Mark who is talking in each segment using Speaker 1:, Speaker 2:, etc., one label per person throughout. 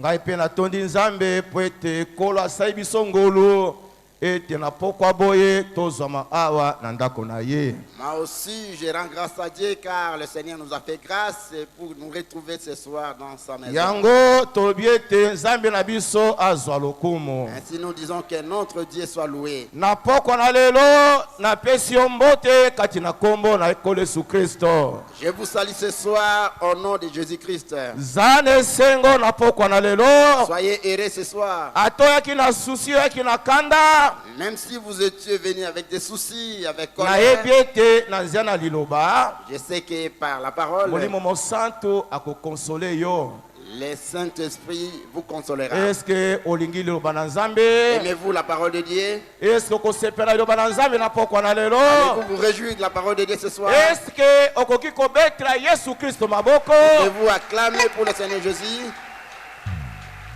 Speaker 1: ngai pe natondi nzambe po ete kolo asali biso ngolu ete na pokwa boye tozwama awa na ndako na ye.
Speaker 2: Moi aussi, je rends grâce à Dieu car le Seigneur nous a fait grâce pour nous retrouver ce soir dans sa maison.
Speaker 1: Yango tolobi ete nzambe na biso azwa lokumu.
Speaker 2: Ainsi nous disons que notre Dieu soit loué.
Speaker 1: Na pokwa na lelo na pesi yo mbote kati na kombo na ekolo Yesu Kristo.
Speaker 2: Je vous salue ce soir au nom de Jésus-Christ.
Speaker 1: Zane sengo na pokwa na lelo.
Speaker 2: Soyez heureux ce soir.
Speaker 1: Atoyaki na susi yaki na kanda.
Speaker 2: Même si vous étiez venu avec des soucis, avec
Speaker 1: Na
Speaker 2: colère,
Speaker 1: yebiete na nzana liloba.
Speaker 2: je sais que par la parole,
Speaker 1: Molimo mo santo akokonsole yo.
Speaker 2: le Saint-Esprit vous consolera.
Speaker 1: Est-ce que olingi liloba na nzambe?
Speaker 2: Aimez-vous la parole de Dieu?
Speaker 1: Est-ce que okosepela liloba na nzambe na pokwa na lelo?
Speaker 2: Allez-vous vous réjouir de la parole de Dieu ce soir?
Speaker 1: Est-ce que okoki kobetra Yesu Kristo maboko?
Speaker 2: Pouvez-vous acclamer pour le Seigneur Jésus?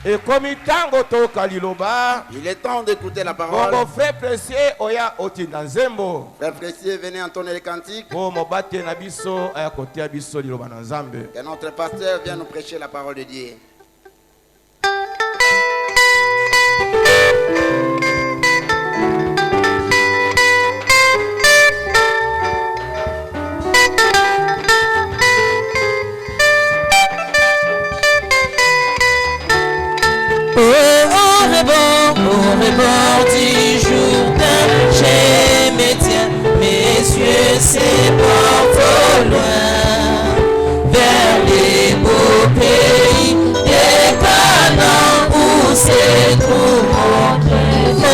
Speaker 1: Et comme tango toka liloba,
Speaker 2: Il est temps d'écouter la parole.
Speaker 1: bongo frère précieux oya otinda nzembo.
Speaker 2: Frère précieux, venez entonner les cantiques.
Speaker 1: Po mobate na biso aya kotia biso liloba na nzambe.
Speaker 2: Que notre pasteur vienne nous prêcher la parole de Dieu.
Speaker 3: Au rebord du Jourdain, je me tiens, mes yeux s'éportent au loin, vers les beaux pays des Canaan où se trouve mon trésor. Oh,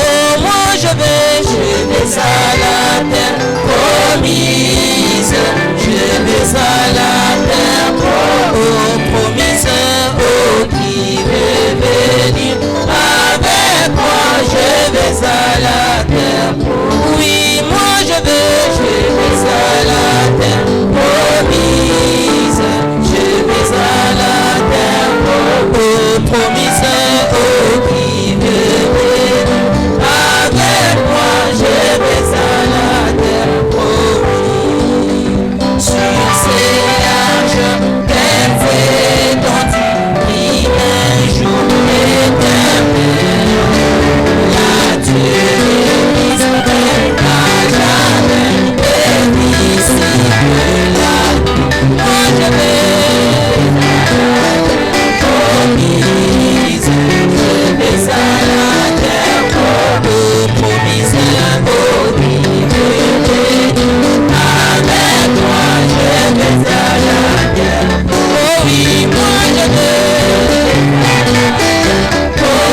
Speaker 3: moi je vais à la terre promise, je vais à la terre promise, oh qui veut venir avec moi, je vais à la terre. Oui, moi je vais à la terre promise, je vais à la terre promise, oh qui veut venir avec moi, je vais à la terre promise. Sur ces larges terres étendues, qui un jour éternel, là tu es à jamais, et d'ici que là, moi je vais promise, je vais à la terre promise, oh qui veut venir avec moi, je vais à la terre. Oh oui, moi je vais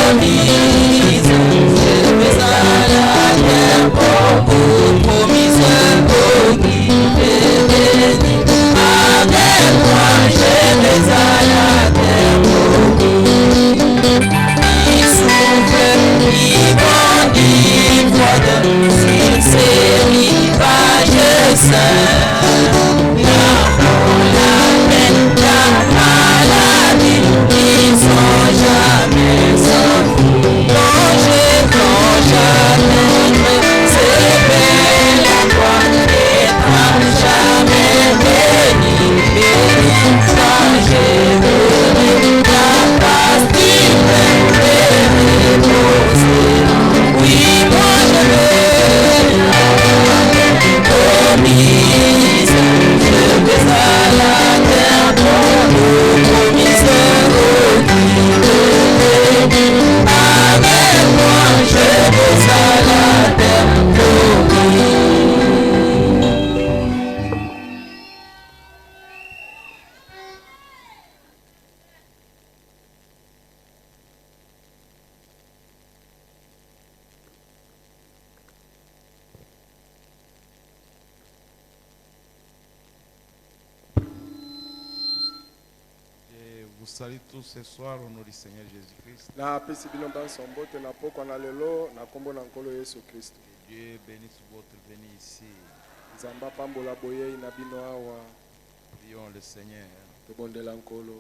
Speaker 3: promise, je vais à la terre promise, oh qui veut venir avec moi, je vais à la terre promise. Il souffle, il grandit, il froide sur ces rivages saints. L'amour, la peine, la maladie, ils sont jamais sortis. Quand j'atteindrai ces belles endroits, et jamais béni, béni, quand je verrai la face du Père et reposer. Oui, moi je vais promise, je vais à la terre promise, oh qui veut venir avec moi, je vais à la terre promise.
Speaker 4: Je vous salue tous ce soir au nom du Seigneur Jésus-Christ.
Speaker 5: na apesi bino banso mbote na pokwa na lelo na kombo na nkolo Yesu Kristo.
Speaker 4: Dieu bénisse votre venue ici.
Speaker 5: Nzamba pambola boyei na bino awa
Speaker 4: Prions le Seigneur.
Speaker 5: tobondela nkolo.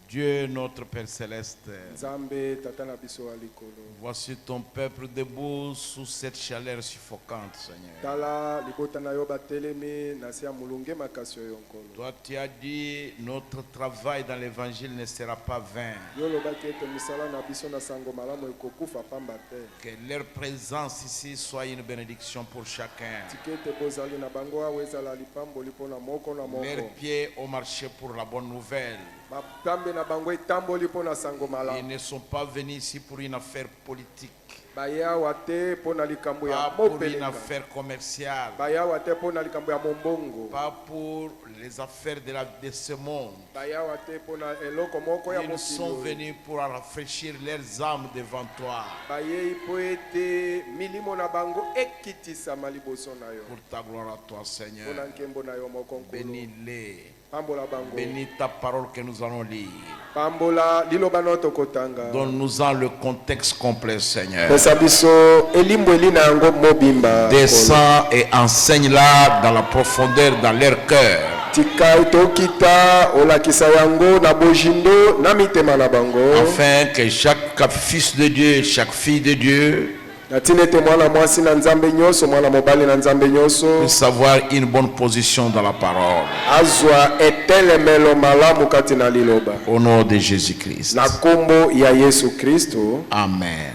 Speaker 4: Dieu notre Père Céleste,
Speaker 5: Nzambe tata na biso ya likolo.
Speaker 4: voici ton peuple debout sous cette chaleur suffocante, Seigneur.
Speaker 5: Tala libota na yo batelemi na se ya molunge makasi oyo nkolo.
Speaker 4: Toi, tu as dit, notre travail dans l'évangile ne sera pas vain.
Speaker 5: Yo lobaki ete misala na biso na sango malamu ekokufa pamba te.
Speaker 4: Que leur présence ici soit une bénédiction pour chacun.
Speaker 5: Tike ete bozali na bango awa ezala lipamboli mpo na moko na
Speaker 4: Leurs
Speaker 5: moko.
Speaker 4: pieds au marché pour la bonne nouvelle.
Speaker 5: Batambe na bango etamboli mpo na sango
Speaker 4: Ils
Speaker 5: malamu.
Speaker 4: ne sont pas venus ici pour une affaire politique,
Speaker 5: Bayawa te mpo na likambo ya
Speaker 4: pas pour une
Speaker 5: mopeleka.
Speaker 4: affaire commerciale,
Speaker 5: Bayawa te mpo na likambo ya mombongo.
Speaker 4: pas pour les affaires de ce monde.
Speaker 5: Bayawa te mpo na eloko moko ya
Speaker 4: Ils sont
Speaker 5: mokili.
Speaker 4: venus pour rafraîchir leurs âmes devant toi,
Speaker 5: Bayei mpo ete milimo na bango ekitisama liboso na yo.
Speaker 4: pour ta gloire à toi,
Speaker 5: Mpo
Speaker 4: Seigneur.
Speaker 5: na nkembo na yo moko nkolo.
Speaker 4: Bénis-les,
Speaker 5: Pambola bango.
Speaker 4: bénis ta parole que nous allons lire.
Speaker 5: Pambola liloba no tokotanga.
Speaker 4: Donne-nous-en le contexte complet, Seigneur.
Speaker 5: Pesa biso elimbo elina yango mobimba.
Speaker 4: Descends et enseigne-la dans la profondeur, dans leur cœur.
Speaker 5: Tika tokita olakisa yango na bojindo na mitema na bango.
Speaker 4: Afin que chaque fils de Dieu, chaque fille de Dieu
Speaker 5: Natina ete mwana mwasi na nzambe nyonso mwana mobali na nzambe nyonso
Speaker 4: puisse avoir une bonne position dans la parole.
Speaker 5: azwa etelemelo malamu kati na liloba.
Speaker 4: Au nom de Jésus-Christ.
Speaker 5: Na kombo ya Yesu Kristo.
Speaker 4: Amen.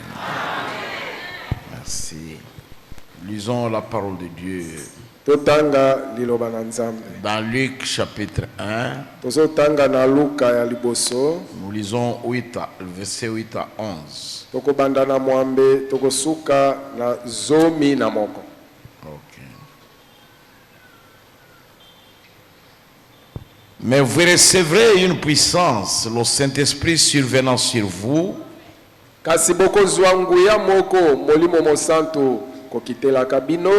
Speaker 4: Merci. Lisons la parole de Dieu.
Speaker 5: Totanga liloba na nzambe.
Speaker 4: Dans Luc chapitre 1,
Speaker 5: Tozotanga na Luka ya liboso.
Speaker 4: nous lisons verset 8 à 11.
Speaker 5: Tokobanda na mwambe tokosuka na zomi na moko.
Speaker 4: Ok. Mais vous recevrez une puissance, le Saint-Esprit survenant sur vous,
Speaker 5: Kasi bokozwa nguya moko molimo mosantu kokitelaka bino.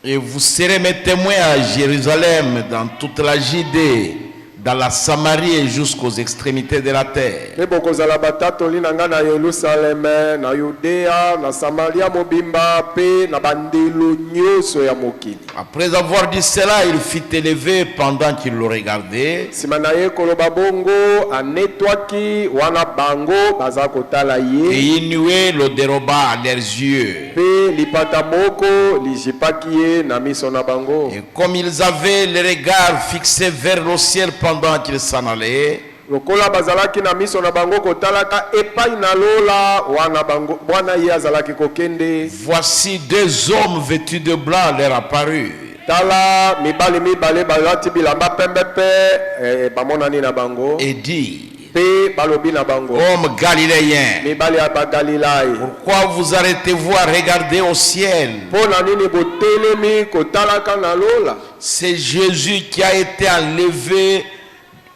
Speaker 4: et vous serez mes témoins à Jérusalem, dans toute la Judée, dans la Samarie et jusqu'aux extrémités de la terre.
Speaker 5: Pe bokozala batatoli na nga na Yerusaleme, na Yudea, na Samaria mobimba pe na bandelo nyonso ya mokili.
Speaker 4: Après avoir dit cela, il fit élever pendant qu'il le regardait.
Speaker 5: Sima na ye koloba bongo anetwaki wana bango baza kotala
Speaker 4: Et
Speaker 5: ye.
Speaker 4: il nuait le déroba à leurs yeux.
Speaker 5: Pe lipata moko lijipaki ye na miso na bango.
Speaker 4: Et comme ils avaient les regards fixés vers le ciel pendant qu'ils s'en allaient,
Speaker 5: Lokola bazalaki na miso na bango kotalaka epai na lola wana bango bwana ye azalaki kokende.
Speaker 4: voici deux hommes vêtus de blanc leur apparurent.
Speaker 5: Tala mibale balati bilamba pembe pe bamonani na bango.
Speaker 4: Et dit,
Speaker 5: Pe balobi na bango.
Speaker 4: hommes galiléens,
Speaker 5: Mibali ya bagalilai.
Speaker 4: pourquoi vous arrêtez-vous à regarder au ciel?
Speaker 5: Pona nini botelemi kotalaka na lola?
Speaker 4: C'est Jésus qui a été enlevé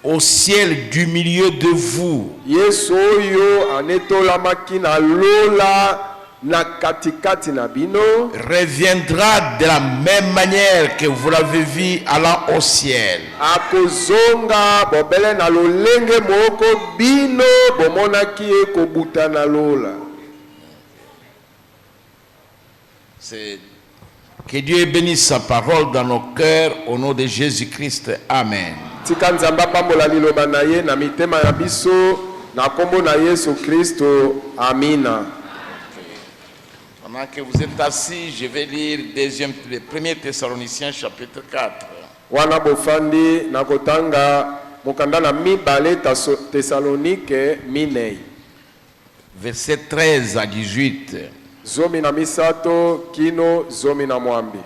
Speaker 4: au ciel du milieu de vous.
Speaker 5: Yesu oyo anetolamaki na lola na katikati na bino.
Speaker 4: Reviendra de la même manière que vous l'avez vu allant au ciel.
Speaker 5: Akozonga bobele na lolenge moko bino bomonaki ye kobuta na lola.
Speaker 4: C'est que Dieu bénisse sa parole dans nos cœurs au nom de Jésus-Christ. Amen.
Speaker 5: Tika nzamba pambola liloba na ye na mitema ya biso na kombo na Yesu Kristo. Amina.
Speaker 4: Pendant que vous êtes assis, je vais lire 1 Thessaloniciens chapitre 4.
Speaker 5: Wana bofandi na kotanga mokanda na mibale Tesalonike minei.
Speaker 4: Verset 13 à 18.
Speaker 5: Zomi na misato kino zomi na mwambi.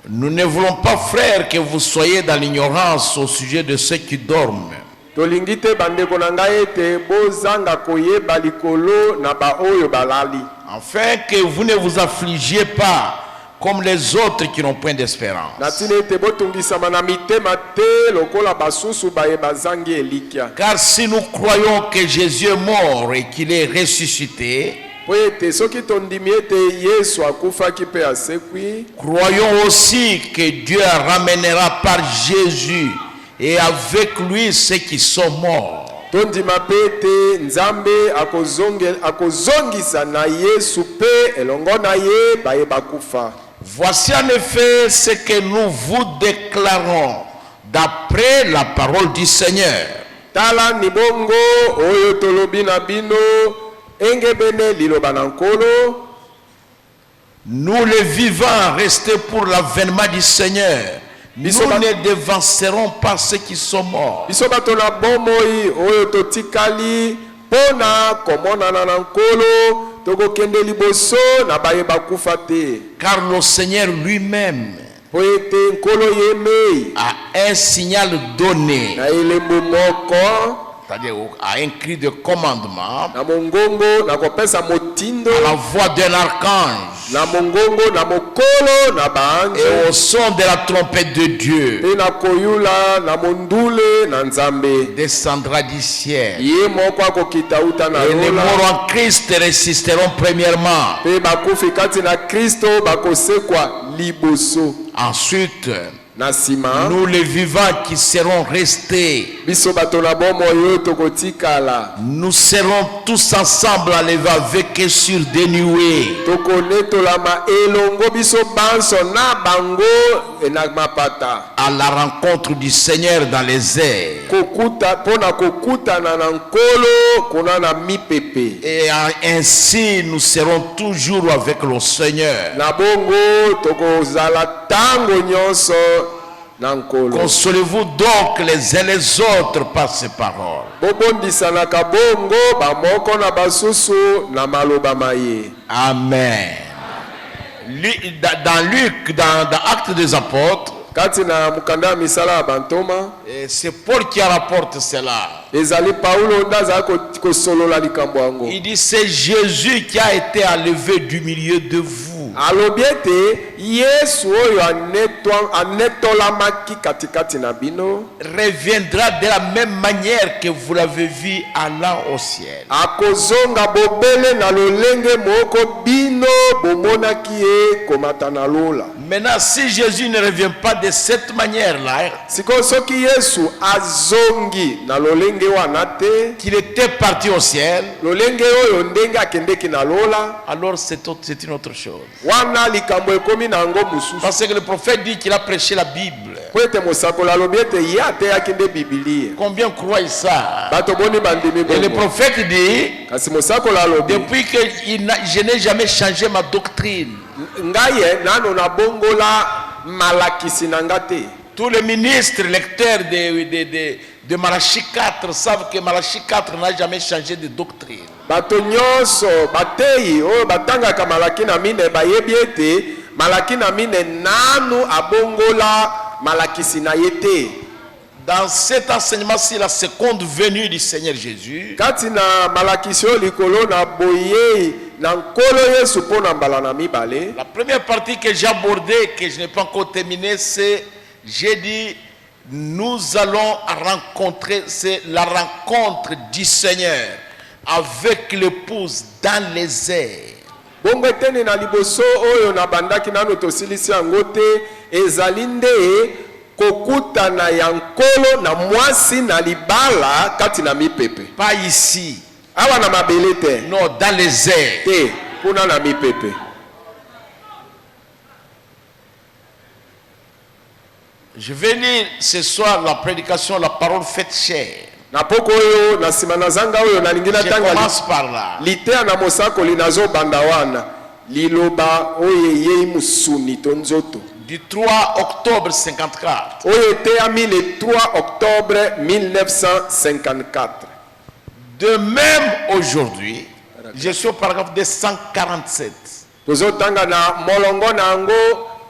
Speaker 4: Nous ne voulons pas, frères, que vous soyez dans l'ignorance au sujet de ceux qui dorment,
Speaker 5: Tolingi te bandeko na ngai ete bozanga koyeba likolo na baoyo balali.
Speaker 4: afin que vous ne vous affligiez pas comme les autres qui n'ont point d'espérance.
Speaker 5: Na tina ete botungisama na mitema te lokola basusu baye bazangi elikya.
Speaker 4: Car si nous croyons que Jésus est mort et qu'il est ressuscité,
Speaker 5: Po ete soki tondimi ete Yesu akufaki pe asekwi,
Speaker 4: croyons aussi que Dieu ramènera par Jésus et avec lui ceux qui sont morts.
Speaker 5: tondima pe ete Nzambe akozongisa na Yesu pe elongo na ye baye bakufa.
Speaker 4: Voici en effet ce que nous vous déclarons d'après la parole du Seigneur.
Speaker 5: tala ni bongo oyo tolobi na bino engebene liloba na nkolo.
Speaker 4: Nous les vivants restés pour l'avènement du Seigneur, nous ne devancerons pas ceux qui sont morts.
Speaker 5: Biso bato na bomoi oyo totikali pona komonana na nkolo tokokende liboso na baye bakufa te.
Speaker 4: Car le Seigneur lui-même
Speaker 5: Po ete nkolo yemei
Speaker 4: a un signal donné,
Speaker 5: na elembo moko
Speaker 4: c'est-à-dire à un cri de commandement,
Speaker 5: na mongongo na kopesa motindo
Speaker 4: à la voix d'un archange
Speaker 5: na mongongo na mokolo na baange
Speaker 4: et au son de la trompette de Dieu,
Speaker 5: pe na koyula na mondule na nzambe
Speaker 4: descendra du ciel.
Speaker 5: ye moko akokita uta na
Speaker 4: Et les
Speaker 5: lola
Speaker 4: morts en Christ résisteront premièrement.
Speaker 5: pe bakufi kati na Kristo bakosekwa liboso.
Speaker 4: Ensuite,
Speaker 5: Na nsima
Speaker 4: nous les vivants qui serons restés,
Speaker 5: biso bato na bomoi oyo tokotikala
Speaker 4: nous serons tous ensemble enlevés avec eux sur des nuées,
Speaker 5: tokonetolama elongo biso banso na bango na mapata
Speaker 4: à la rencontre du Seigneur dans les airs.
Speaker 5: kokuta mpona kokutana na nkolo kuna na mipepe.
Speaker 4: Et ainsi nous serons toujours avec le Seigneur.
Speaker 5: Na bongo tokozala tango nyonso na nkolo.
Speaker 4: Consolez-vous donc les uns les autres par ces paroles.
Speaker 5: Bobondisanaka bongo bamoko na basusu na maloba maye.
Speaker 4: Amen. Dans Luc, dans Actes des Apôtres,
Speaker 5: Kati na mukanda ya misala ya bantoma
Speaker 4: et c'est Paul qui rapporte cela.
Speaker 5: ezali Paulo nde azala kosolola likambo yango.
Speaker 4: Il dit, c'est Jésus qui a été enlevé du milieu de vous.
Speaker 5: alobi ete yesu oyo anetolamaki katikati na bino
Speaker 4: Reviendra de la même manière que vous l'avez vu allant au ciel.
Speaker 5: akozonga bobele na lolenge moko bino bomonaki ye komata na lola.
Speaker 4: Maintenant, si Jésus ne revient pas de cette manière-là,
Speaker 5: sikoyo soki yesu azongi na lolenge wana te,
Speaker 4: qu'il était parti au ciel,
Speaker 5: lolenge oyo ndenge akendeki na lola,
Speaker 4: alors c'est une autre chose.
Speaker 5: wana likambo ekomi na yango mosusu.
Speaker 4: Parce que le prophète dit qu'il a prêché la Bible.
Speaker 5: Po ete mosakoli alobi ete ye ateyaki nde bibilia.
Speaker 4: Combien croient ça?
Speaker 5: Bato boni bandimi
Speaker 4: Et le
Speaker 5: bongo.
Speaker 4: prophète dit,
Speaker 5: Kasi mosakoli alobi
Speaker 4: depuis que je n'ai jamais changé ma doctrine,
Speaker 5: ngaye nano na bongola malakisi na nga te.
Speaker 4: tous les ministres lecteurs de Malachie 4 savent que Malachie 4 n'a jamais changé de doctrine.
Speaker 5: Bato nyonso bateyi oyo batangaka malaki na mine bayebi ete malaki na mine nanu abongola malakisi na ye te.
Speaker 4: Dans cet enseignement-ci, la seconde venue du Seigneur Jésus,
Speaker 5: Kati na malakisi oyo likolo na boyei na nkolo Yesu mpo na mbala na mibale.
Speaker 4: la première partie que j'ai abordée, que je n'ai pas encore terminée, c'est, j'ai dit, nous allons rencontrer, c'est la rencontre du Seigneur avec l'épouse dans les airs.
Speaker 5: Bongo eteni na liboso oyo na bandaki nano tosilisi yango te ezali nde kokutana ya nkolo na mwasi na libala kati na mipepe.
Speaker 4: Pas ici,
Speaker 5: Awa na mabele te.
Speaker 4: non, dans les airs.
Speaker 5: Te kuna na mipepe.
Speaker 4: Je vais lire ce soir la prédication, la parole faite chair.
Speaker 5: Na poko oyo na sima na zanga oyo na lingina
Speaker 4: Je
Speaker 5: tanga
Speaker 4: commence par là.
Speaker 5: litea na mosakoli nazo banda wana liloba oyo yei musuni to nzoto
Speaker 4: Du 3 octobre 54.
Speaker 5: oyo eteyami le 3 octobre 1954.
Speaker 4: De même aujourd'hui, je suis au paragraphe 247.
Speaker 5: tozotanga na molongo na yango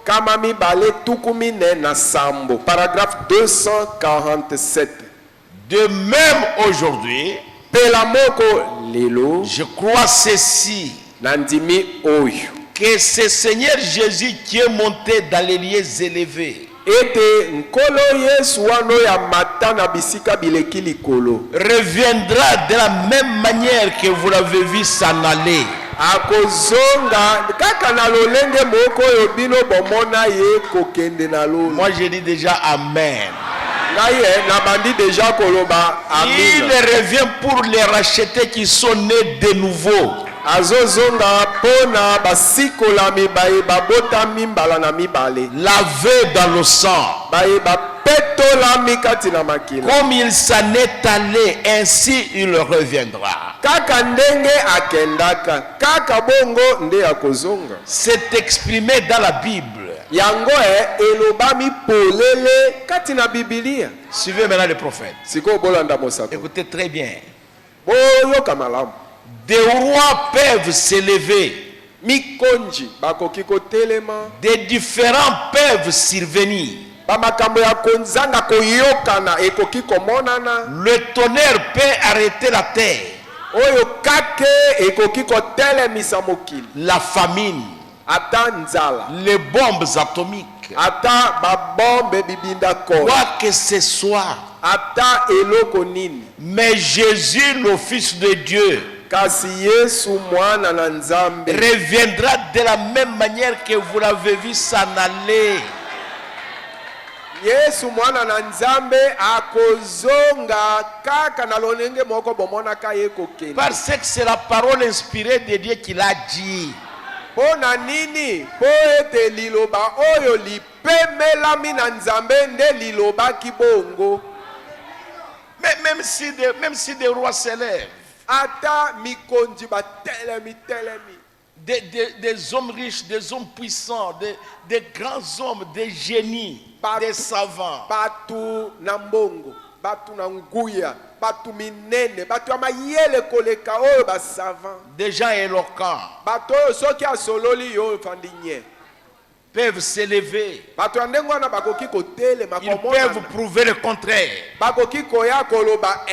Speaker 5: kama mibale tuku mine na sambo paragraphe 247.
Speaker 4: De même aujourd'hui,
Speaker 5: pela moko lelo
Speaker 4: je crois ceci,
Speaker 5: na ndimi oyo
Speaker 4: que ce Seigneur Jésus qui est monté dans les lieux élevés
Speaker 5: ete nkolo yesu wana oyo amata na bisika bileki likolo
Speaker 4: reviendra de la même manière que vous l'avez vu s'en aller.
Speaker 5: akozonga kaka na lolenge moko oyo bino bomona ye kokende na lolo.
Speaker 4: Moi je dis déjà Amen.
Speaker 5: Ngaye na bandi deja koloba
Speaker 4: Il
Speaker 5: amina.
Speaker 4: revient pour les racheter qui sont nés de nouveau.
Speaker 5: Azozonga pona basikola mibaye babota mimbala na mibale.
Speaker 4: Lavés dans le sang.
Speaker 5: Baye apetolami kati na makila.
Speaker 4: Comme il s'en est allé, ainsi il reviendra.
Speaker 5: Kaka ndenge akendaka, kaka bongo nde akozonga.
Speaker 4: C'est exprimé dans la Bible.
Speaker 5: Yango elobami polele kati na Biblia.
Speaker 4: Suivez maintenant les prophètes.
Speaker 5: Siko bolanda mosako.
Speaker 4: Écoutez très bien.
Speaker 5: Boyoka malamu.
Speaker 4: Des rois peuvent s'élever.
Speaker 5: Mikonji bakoki kotelema.
Speaker 4: Des différents peuvent survenir.
Speaker 5: Bamakambo ya konzanga koyokana ekoki komonana.
Speaker 4: Le tonnerre peut arrêter la terre.
Speaker 5: Oyo kake ekoki kotelemisa mokili.
Speaker 4: La famine.
Speaker 5: Ata nzala.
Speaker 4: Les bombes atomiques.
Speaker 5: Ata babombe bibinda ko.
Speaker 4: Quoi que ce soit.
Speaker 5: Ata eloko nini.
Speaker 4: Mais Jésus, le Fils de Dieu,
Speaker 5: kasi Yesu mwana na Nzambe
Speaker 4: reviendra de la même manière que vous l'avez vu s'en aller.
Speaker 5: Yesu mwana na Nzambe akozonga kaka na lonenge moko bomona ka yekokende.
Speaker 4: Parce que c'est la parole inspirée de Dieu qui l'a dit.
Speaker 5: Pona nini po ete liloba oyo lipemelami na Nzambe nde liloba kibongo.
Speaker 4: Mais même si des rois s'élèvent,
Speaker 5: ata mikonji ba telemi.
Speaker 4: des hommes riches, des hommes puissants, des grands hommes, des génies, des savants,
Speaker 5: batu na mbongo, batu na nguya, batu minene, batu amayele koleka oyo ba savant,
Speaker 4: des gens éloquents,
Speaker 5: batu soki asololi yo fandinye
Speaker 4: peuvent s'élever.
Speaker 5: batu andengo na bakoki kotelema
Speaker 4: Ils peuvent prouver le contraire.
Speaker 5: bakoki koya koloba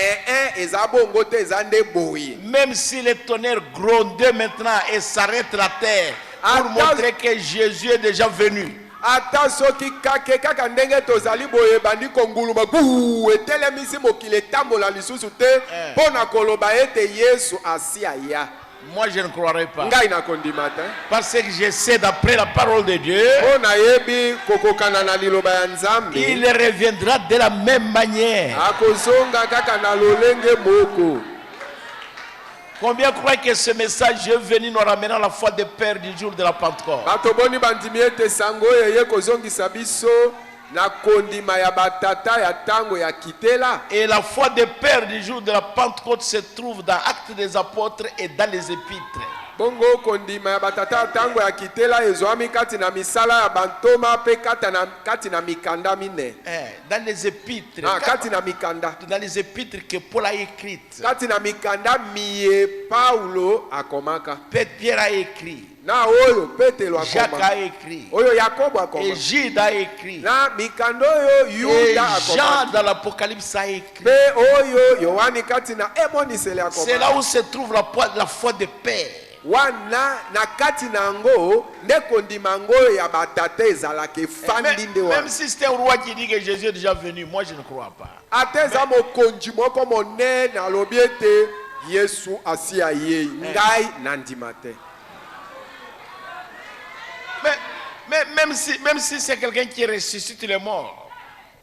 Speaker 5: eza bongo te eza nde boye.
Speaker 4: Même si le tonnerre gronde maintenant et s'arrête la terre pour montrer que Jésus est déjà venu.
Speaker 5: ata soki kake kaka ndenge tozali boye bandi konguluma ku etelemisi mokili etambola lisusu te pona koloba ete Yesu asi aya.
Speaker 4: Moi je ne croirais pas.
Speaker 5: Ngai na kondima te.
Speaker 4: Parce que je sais d'après la parole de Dieu,
Speaker 5: pona yebi kokokana na liloba ya Nzambe
Speaker 4: il reviendra de la même manière.
Speaker 5: akozonga kaka na lolenge moko.
Speaker 4: Combien croient que ce message est venu nous ramener à la foi des pères du jour de la Pentecôte?
Speaker 5: bato boni bandimi ete sango yeye kozongisa biso na kondima ya batata ya tango ya kitela.
Speaker 4: Et la foi des pères du jour de la Pentecôte se trouve dans Actes des Apôtres et dans les Épîtres.
Speaker 5: bongo kondima ya batata ya tango ya kitela ezwami kati na misala ya bantoma pe kati na mikanda mine.
Speaker 4: Dans les Épîtres.
Speaker 5: Kati na mikanda.
Speaker 4: Dans les Épîtres que Paul a écrites.
Speaker 5: Kati na mikanda miye Paulo akomaka.
Speaker 4: Pierre a écrit.
Speaker 5: Na oyo Petelo
Speaker 4: Jacques
Speaker 5: akoma.
Speaker 4: a écrit.
Speaker 5: Oyo Yakobo akoma.
Speaker 4: Et Jude a écrit.
Speaker 5: Na mikando oyo
Speaker 4: Et
Speaker 5: Yuda akoma.
Speaker 4: Jean dans l'Apocalypse a écrit.
Speaker 5: Pe oyo Yohani kati na emonisele akoma.
Speaker 4: C'est là où se trouve la foi des pères.
Speaker 5: Wana na kati na ngo nde kondima ngo ya batata ezalaka efandi nde wana.
Speaker 4: Même si c'était un roi qui dit que Jésus est déjà venu, moi je ne crois pas.
Speaker 5: Ateza mokonzi moko monene alobi ete Yesu asi aye ngai na ndima te.
Speaker 4: Mais même si c'est quelqu'un qui ressuscite les morts,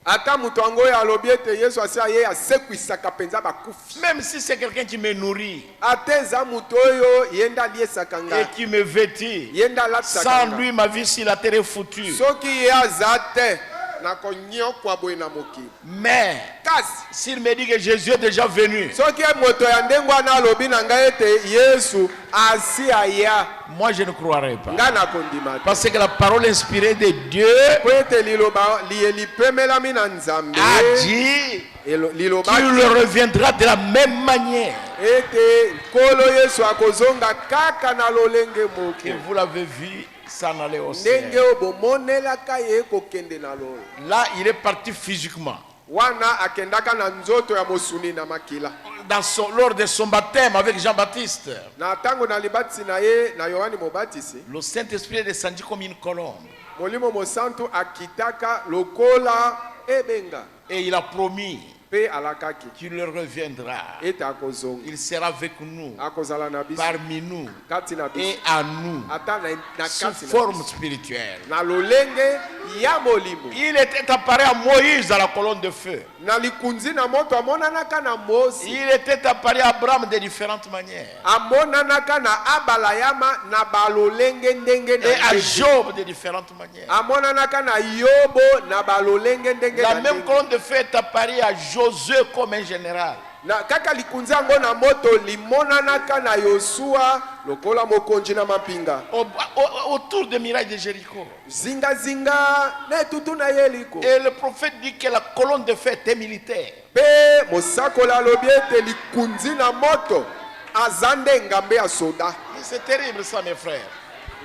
Speaker 5: ata mutu ango ya alobi ete Yesu asi aye asekwisaka penza bakufi.
Speaker 4: même si c'est quelqu'un qui me nourrit
Speaker 5: Ateza mutu oyo yenda liesaka
Speaker 4: et
Speaker 5: ngai.
Speaker 4: qui me vêtit,
Speaker 5: Yenda latisaka
Speaker 4: sans
Speaker 5: ngai.
Speaker 4: lui ma vie sur la terre est foutue.
Speaker 5: Soki ye aza te na konyokwa boye na mokili.
Speaker 4: Mais
Speaker 5: Kasi
Speaker 4: s'il me dit que Jésus est déjà venu,
Speaker 5: soki moto ya ndenge wana alobi na ngai ete Yesu asi aya
Speaker 4: moi je ne croirais pas.
Speaker 5: ngai na kondima te.
Speaker 4: Parce que la parole inspirée de Dieu
Speaker 5: Po ete liloba lipemelami na Nzambe
Speaker 4: a dit
Speaker 5: liloba
Speaker 4: qu'il reviendra de la même manière
Speaker 5: ete kolo Yesu akozonga kaka na lolenge moko
Speaker 4: que vous l'avez vu s'en aller au ciel.
Speaker 5: ndenge o bomonelaka ye kokende na lolo.
Speaker 4: Là, il est parti physiquement.
Speaker 5: Wana akendaka na nzoto ya mosuni na makila.
Speaker 4: Lors de son baptême avec Jean-Baptiste,
Speaker 5: Na tango na libatisi na ye na Yohani Mobatisi,
Speaker 4: le Saint-Esprit est descendu comme une colombe.
Speaker 5: Molimo Mosantu akitaka lokola ebenga.
Speaker 4: Et il a promis
Speaker 5: mpe alakaki
Speaker 4: qu'il reviendra.
Speaker 5: ete akozonga
Speaker 4: Il sera avec nous,
Speaker 5: akozala na biso
Speaker 4: parmi nous
Speaker 5: kati na biso
Speaker 4: et à nous,
Speaker 5: ata na
Speaker 4: sous
Speaker 5: kati na
Speaker 4: forme
Speaker 5: biso
Speaker 4: spirituelle.
Speaker 5: na lolenge ya molimo
Speaker 4: Il était apparu à Moïse dans la colonne de feu.
Speaker 5: na likunzi na moto amonanaka na Mosi
Speaker 4: Il était apparu à Abraham de différentes manières.
Speaker 5: amonanaka na abalayama na balolenge ndenge
Speaker 4: Et à
Speaker 5: na ndenge.
Speaker 4: Job de différentes manières.
Speaker 5: amonanaka na yobo na balolenge ndenge
Speaker 4: La
Speaker 5: na
Speaker 4: même
Speaker 5: ndenge.
Speaker 4: colonne de feu est apparue à Josué comme un général.
Speaker 5: na kaka likunzi yango na moto limonanaka na Yosua lokola mokonzi na mapinga
Speaker 4: Autour des murailles de Jéricho.
Speaker 5: zingazinga na etutu na Yeriko.
Speaker 4: Et le prophète dit que la colonne de feu était militaire.
Speaker 5: Pe mosakola alobi ete likunzi na moto aza nde ngambe ya soda.
Speaker 4: C'est terrible ça, mes frères.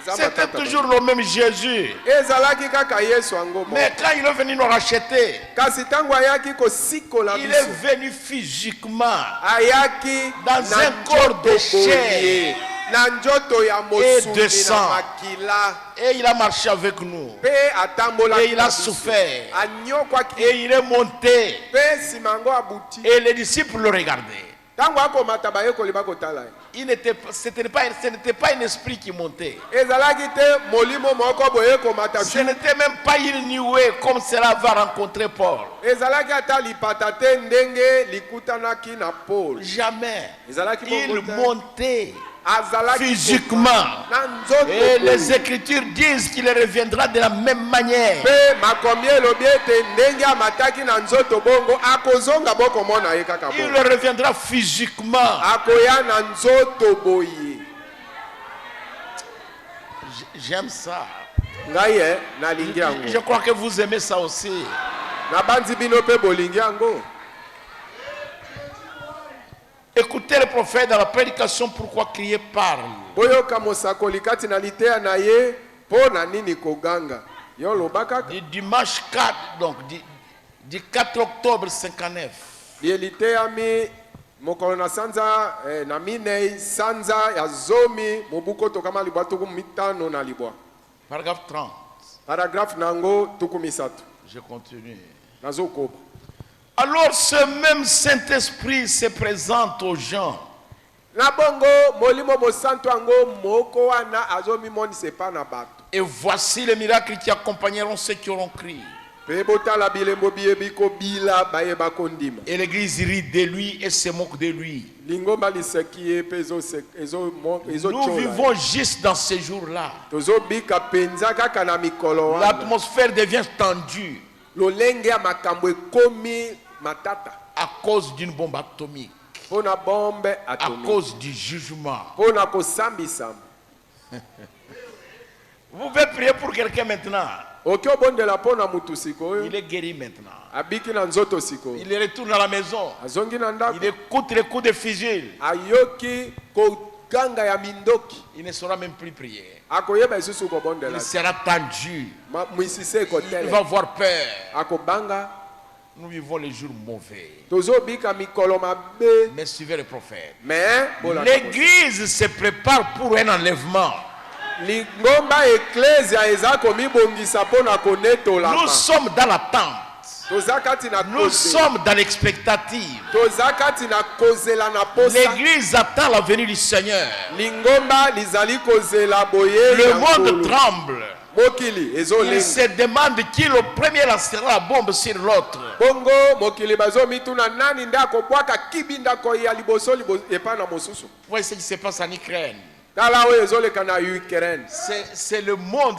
Speaker 5: Eza
Speaker 4: C'était
Speaker 5: matata
Speaker 4: toujours le même Jésus.
Speaker 5: ezalaki kaka Yesu yango
Speaker 4: Mais
Speaker 5: moko.
Speaker 4: quand il est venu nous racheter,
Speaker 5: kasi ntango ayaki kosikola
Speaker 4: il est
Speaker 5: biso
Speaker 4: venu physiquement
Speaker 5: ayaki
Speaker 4: dans
Speaker 5: na
Speaker 4: un corps de
Speaker 5: nzoto
Speaker 4: chair
Speaker 5: boye, na nzoto ya
Speaker 4: et de
Speaker 5: mosuni na
Speaker 4: sang.
Speaker 5: makila
Speaker 4: Et il a marché avec nous.
Speaker 5: mpe atambolaki
Speaker 4: Et il
Speaker 5: na
Speaker 4: a
Speaker 5: biso.
Speaker 4: souffert.
Speaker 5: anyokwaki
Speaker 4: Et il est monté.
Speaker 5: mpe nsima yango abuti
Speaker 4: Et les disciples le regardaient.
Speaker 5: ntango akomata bayekoli bakotala ye
Speaker 4: Ce n'était pas un esprit qui montait.
Speaker 5: ezalaki te molimo moko boye komata
Speaker 4: Ce n'était même pas une nuée comme cela va rencontrer Paul.
Speaker 5: ezalaki ata lipata te ndenge likutanaki na Paul.
Speaker 4: Jamais.
Speaker 5: ezalaki
Speaker 4: Il
Speaker 5: bongo te.
Speaker 4: montait
Speaker 5: azalaki
Speaker 4: physiquement.
Speaker 5: na nzoto
Speaker 4: Et les
Speaker 5: boye.
Speaker 4: Écritures disent qu'il reviendra de la même manière.
Speaker 5: mpe makomi elobi ete ndenge amataki na nzoto bongo akozonga bokomona ye kaka
Speaker 4: Il
Speaker 5: bongo
Speaker 4: reviendra physiquement.
Speaker 5: akoya na nzoto boye.
Speaker 4: J'aime ça.
Speaker 5: ngai ye nalingi
Speaker 4: Je
Speaker 5: yango
Speaker 4: crois que vous aimez ça aussi.
Speaker 5: nabandi bino mpe bolingi yango.
Speaker 4: Écoutez le prophète dans la prédication, pourquoi crier parle.
Speaker 5: boyoka mosakoli kati na liteya na ye mpo na nini koganga yo loba kaka
Speaker 4: Du dimanche 4, donc du 4 octobre 59.
Speaker 5: ye liteyami mokolo na sanza na minei sanza ya zomi mobuko tokama libwa tuku mitano na libwa
Speaker 4: Paragraphe 30.
Speaker 5: paragraphe nango tuku misatu
Speaker 4: Je continue.
Speaker 5: nazokoba.
Speaker 4: Alors ce même Saint-Esprit se présente aux gens
Speaker 5: na bongo molimo mosantu yango moko wana azomimonisa epa na bato
Speaker 4: et voici les miracles qui accompagneront ceux qui auront crié.
Speaker 5: mpe botala bilembo biyebi kobila bayeba kondima
Speaker 4: Et l'église rit de lui et se moque de lui.
Speaker 5: lingomba liseki ye mpe
Speaker 4: Nous
Speaker 5: ezotyola
Speaker 4: vivons juste dans ces jours-là.
Speaker 5: tozobika penza kaka na mikolo wana
Speaker 4: L'atmosphère devient tendue
Speaker 5: lolenge ya makambo ekomi matata
Speaker 4: à cause d'une bombe atomique,
Speaker 5: mpo na bombe
Speaker 4: à
Speaker 5: atomique
Speaker 4: cause du jugement.
Speaker 5: mpo na kosambisama.
Speaker 4: Vous pouvez prier pour quelqu'un maintenant.
Speaker 5: oki obondela mpo na mutu sikoyo
Speaker 4: Il est guéri maintenant.
Speaker 5: abiki na nzoto sikoyo
Speaker 4: Il retourne à la maison.
Speaker 5: azongi na ndako
Speaker 4: Il écoute les coups de fusil.
Speaker 5: ayoki koganga ya mindoki
Speaker 4: Il ne saura même plus prier.
Speaker 5: akoyeba lisusu kobondela
Speaker 4: Il sera tendu.
Speaker 5: mwisise
Speaker 4: Il
Speaker 5: ekotele
Speaker 4: va avoir peur.
Speaker 5: akobanga.
Speaker 4: Nous vivons les jours mauvais.
Speaker 5: tozobika mikolo mabe
Speaker 4: Mais suivez le prophète.
Speaker 5: mais
Speaker 4: L'église se prépare pour un enlèvement.
Speaker 5: lingomba eklesia eza komibongisa mpo na
Speaker 4: Nous
Speaker 5: konetolama
Speaker 4: sommes dans l'attente.
Speaker 5: toza kati na
Speaker 4: Nous sommes dans l'expectative.
Speaker 5: toza kati na kozela na posa
Speaker 4: L'église attend la venue du Seigneur.
Speaker 5: lingomba lizali kozela boye
Speaker 4: Le
Speaker 5: ya
Speaker 4: monde
Speaker 5: nkolo.
Speaker 4: tremble.
Speaker 5: mokili
Speaker 4: Il
Speaker 5: ezolenga
Speaker 4: se demande qui le premier lancera la bombe sur l'autre.
Speaker 5: bongo mokili bazomituna nani nde akobwaka kibi ndako ya liboso epa na mosusu.
Speaker 4: Vous voyez ce qui se passe en Ukraine.
Speaker 5: tala oyo ezoleka na Ukraine
Speaker 4: C'est le monde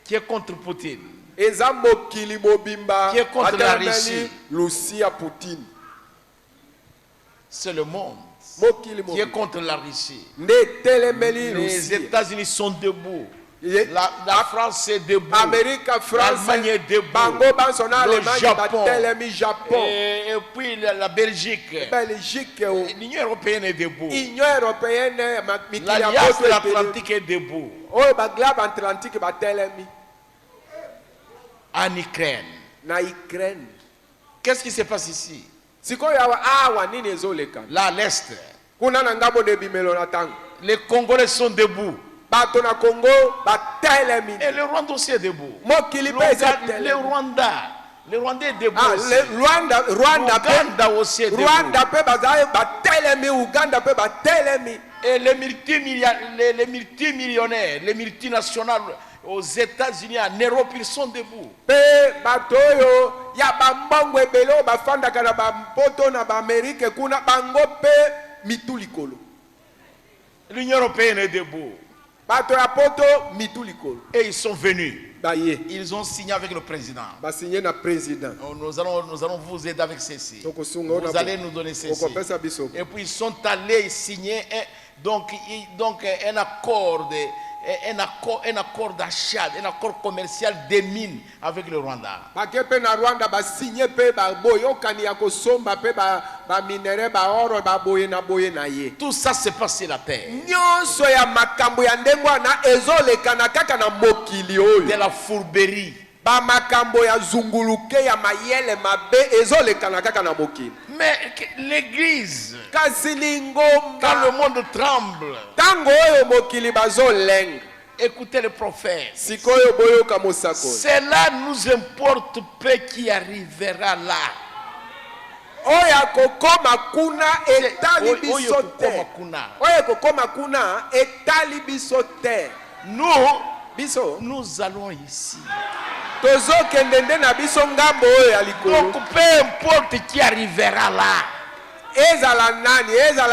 Speaker 4: qui est contre Poutine.
Speaker 5: eza mokili mobimba
Speaker 4: Qui est contre la
Speaker 5: atelemeli
Speaker 4: Russie.
Speaker 5: lusi ya Poutine.
Speaker 4: C'est le monde
Speaker 5: mokili
Speaker 4: qui est
Speaker 5: mobimba
Speaker 4: contre la Russie.
Speaker 5: nde etelemeli
Speaker 4: Les
Speaker 5: lusi
Speaker 4: États-Unis sont debout.
Speaker 5: Ye-
Speaker 4: La France est debout.
Speaker 5: Amerika France
Speaker 4: L'Allemagne est debout.
Speaker 5: bango banso na
Speaker 4: Le
Speaker 5: Allemagne
Speaker 4: Japon.
Speaker 5: batelemi Japon
Speaker 4: Et puis la Belgique.
Speaker 5: Belgique o
Speaker 4: L'Union européenne est debout.
Speaker 5: Union européenne mikili ya
Speaker 4: L'Alliance
Speaker 5: poto
Speaker 4: de
Speaker 5: etelemi.
Speaker 4: l'Atlantique est debout.
Speaker 5: oyo baglabe atlantique batelemi
Speaker 4: En Ukraine.
Speaker 5: na Ukraine.
Speaker 4: Qu'est-ce qui se passe ici?
Speaker 5: sikoyo awa nini ezoleka
Speaker 4: Là, à l'Est.
Speaker 5: kuna na ngambo na ebimelo na ntango
Speaker 4: Les Congolais sont debout.
Speaker 5: bato na Congo batelemi
Speaker 4: Et le Rwanda aussi est debout.
Speaker 5: mokili mpe eza
Speaker 4: Le
Speaker 5: telemi
Speaker 4: Rwanda, Les Rwandais est debout.
Speaker 5: Ah,
Speaker 4: aussi.
Speaker 5: le Rwanda
Speaker 4: Uganda aussi est debout.
Speaker 5: Rwanda pe bazali batelemi, Uganda pe batelemi.
Speaker 4: Et les multimillionnaires, les multinationales aux États-Unis, en Europe, ils sont debout.
Speaker 5: Pe bato oyo ya bambongo ebele oyo bafandaka na bampoto na baamerike kuna bango pe mitu likolo.
Speaker 4: L'Union européenne est debout.
Speaker 5: Bato ya poto mitu likolo.
Speaker 4: Et ils sont venus.
Speaker 5: Baye
Speaker 4: Ils ont signé avec le président.
Speaker 5: basinye na président.
Speaker 4: Nous allons vous aider avec ceci.
Speaker 5: Tokosunga
Speaker 4: Vous allez nous donner ceci.
Speaker 5: okopesa biso.
Speaker 4: Et puis ils sont allés signer un accord d'achat, un accord commercial des mines avec le Rwanda.
Speaker 5: Bake pe na Rwanda basinye pe baboyokani ya kosomba pe baminere baoro baboye na ye.
Speaker 4: Tout ça se passe sur la terre.
Speaker 5: Nyonso ya makambo ya ndenge wana ezolekana kaka na mokili oyo.
Speaker 4: De la fourberie.
Speaker 5: Ba makambo ya zunguluke ya mayele mabe ezolekana kaka na mokili.
Speaker 4: Mais l'église,
Speaker 5: Kasi
Speaker 4: quand
Speaker 5: lingomba
Speaker 4: le monde tremble,
Speaker 5: tango oyo mokili bazolenga
Speaker 4: écoutez le prophète.
Speaker 5: sikoyo boyoka mosakoli.
Speaker 4: Cela nous importe peu qui arrivera là.
Speaker 5: Oya kokoma kuna etali biso
Speaker 4: Oyo kokoma
Speaker 5: te.
Speaker 4: kuna.
Speaker 5: Oya kokoma kuna etali biso te.
Speaker 4: Nous, nous allons ici.
Speaker 5: Tozokende nde na biso ngambo oyo ya likolo.
Speaker 4: Donc peu importe qui arrivera là.
Speaker 5: Ezala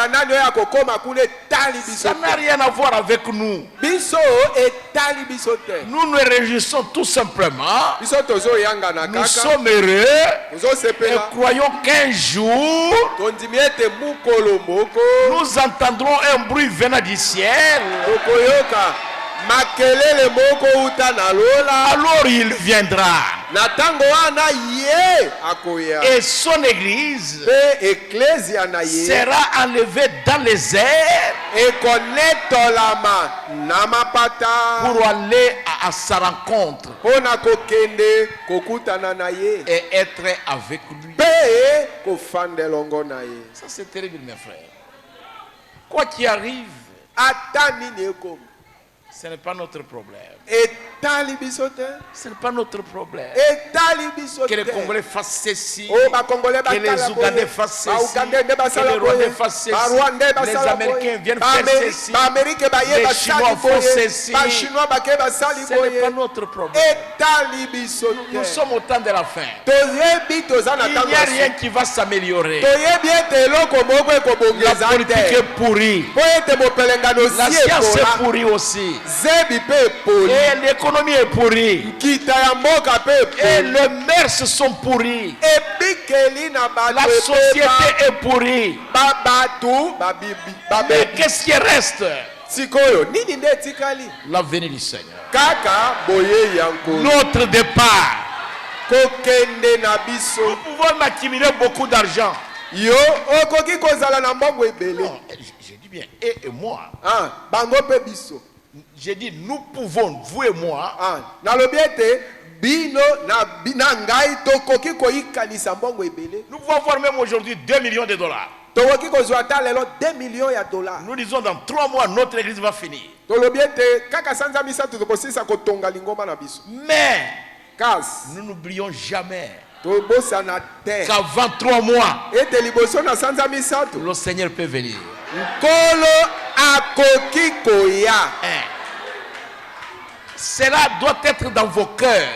Speaker 5: nani oya kokoma kuna etali biso
Speaker 4: Ça n'a
Speaker 5: te.
Speaker 4: rien à voir avec nous.
Speaker 5: Biso etali biso te.
Speaker 4: Nous nous réjouissons tout simplement.
Speaker 5: Biso tozoyanga na
Speaker 4: Nous
Speaker 5: kaka.
Speaker 4: sommes heureux et
Speaker 5: Tozosepela.
Speaker 4: croyons qu'un jour,
Speaker 5: Tondimi ete mukolo moko
Speaker 4: nous entendrons un bruit venant du ciel.
Speaker 5: tokoyoka makelele moko uta na lola.
Speaker 4: Alors il viendra.
Speaker 5: Na tango wana ye akoya.
Speaker 4: Et son église
Speaker 5: Pe eklesia na ye
Speaker 4: sera enlevée dans les airs
Speaker 5: ekonetolama na mapata
Speaker 4: pour aller à sa rencontre
Speaker 5: mpona kokende kokutana na ye
Speaker 4: et être avec lui.
Speaker 5: pe kofanda elongo na ye.
Speaker 4: Ça c'est terrible mes frères. Quoi qu'il arrive,
Speaker 5: ata nini ekomi
Speaker 4: ce n'est pas notre problème.
Speaker 5: etali biso te.
Speaker 4: Ce n'est pas notre problème.
Speaker 5: etali biso
Speaker 4: Que les
Speaker 5: te.
Speaker 4: Congolais fassent ceci,
Speaker 5: oyo bakongole
Speaker 4: que les
Speaker 5: basala
Speaker 4: Ougandais
Speaker 5: boye,
Speaker 4: fassent ceci,
Speaker 5: baugandais nde
Speaker 4: que
Speaker 5: basala
Speaker 4: les Rwandais
Speaker 5: boye,
Speaker 4: fassent ceci,
Speaker 5: barwandais
Speaker 4: les
Speaker 5: basala
Speaker 4: Américains
Speaker 5: boye,
Speaker 4: viennent faire ceci,
Speaker 5: baamerike baye
Speaker 4: les
Speaker 5: basali
Speaker 4: Chinois font
Speaker 5: boye,
Speaker 4: ceci.
Speaker 5: bachinois bake basali
Speaker 4: Ce n'est
Speaker 5: boye.
Speaker 4: pas notre problème.
Speaker 5: etali biso
Speaker 4: Nous
Speaker 5: te.
Speaker 4: sommes au temps de la fin.
Speaker 5: toyebi toza na
Speaker 4: Il
Speaker 5: ntango
Speaker 4: n'y a
Speaker 5: ya
Speaker 4: rien
Speaker 5: suka.
Speaker 4: qui va s'améliorer.
Speaker 5: toyebi ete eloko moko
Speaker 4: La
Speaker 5: ekobongeza
Speaker 4: politique
Speaker 5: te
Speaker 4: est pourrie.
Speaker 5: mpo ete bopelengano
Speaker 4: La
Speaker 5: si
Speaker 4: science est
Speaker 5: ekola
Speaker 4: pourrie aussi.
Speaker 5: zebi mpe epoli
Speaker 4: Et l'économie est pourrie.
Speaker 5: nkita ya mboka mpe
Speaker 4: Et
Speaker 5: epoli
Speaker 4: les mœurs sont pourries.
Speaker 5: ebikeli na
Speaker 4: La
Speaker 5: bato
Speaker 4: société est pourrie.
Speaker 5: babatu babibi
Speaker 4: Mais
Speaker 5: babebi
Speaker 4: qu'est-ce qui reste?
Speaker 5: sikoyo nini nde etikali
Speaker 4: L'avenir du Seigneur.
Speaker 5: kaka boyei ya nkolo
Speaker 4: Notre départ.
Speaker 5: kokende na
Speaker 4: Nous
Speaker 5: biso
Speaker 4: pouvons accumuler beaucoup d'argent.
Speaker 5: yo okoki kozala na mbongo ebele.
Speaker 4: Non, j'ai dit bien, et moi.
Speaker 5: Ah, bango mpe biso.
Speaker 4: J'ai dit, nous pouvons, vous et moi,
Speaker 5: Ah, nalobi ete bino na ngai tokoki koyikanisa mbongo ebele.
Speaker 4: nous pouvons avoir même aujourd'hui 2 millions de dollars.
Speaker 5: Tokoki kozwa ata lelo 2 millions ya dollars.
Speaker 4: Nous disons dans 3 mois, notre église va finir.
Speaker 5: Tolobi ete kaka sanza misato tokosilisa kotonga lingomba na biso.
Speaker 4: Mais
Speaker 5: Kasi
Speaker 4: nous n'oublions jamais
Speaker 5: tobosana te
Speaker 4: qu'avant 3 mois,
Speaker 5: ete liboso na sanza misato
Speaker 4: le Seigneur peut venir.
Speaker 5: nkolo akoki koya.
Speaker 4: Cela doit être dans vos cœurs.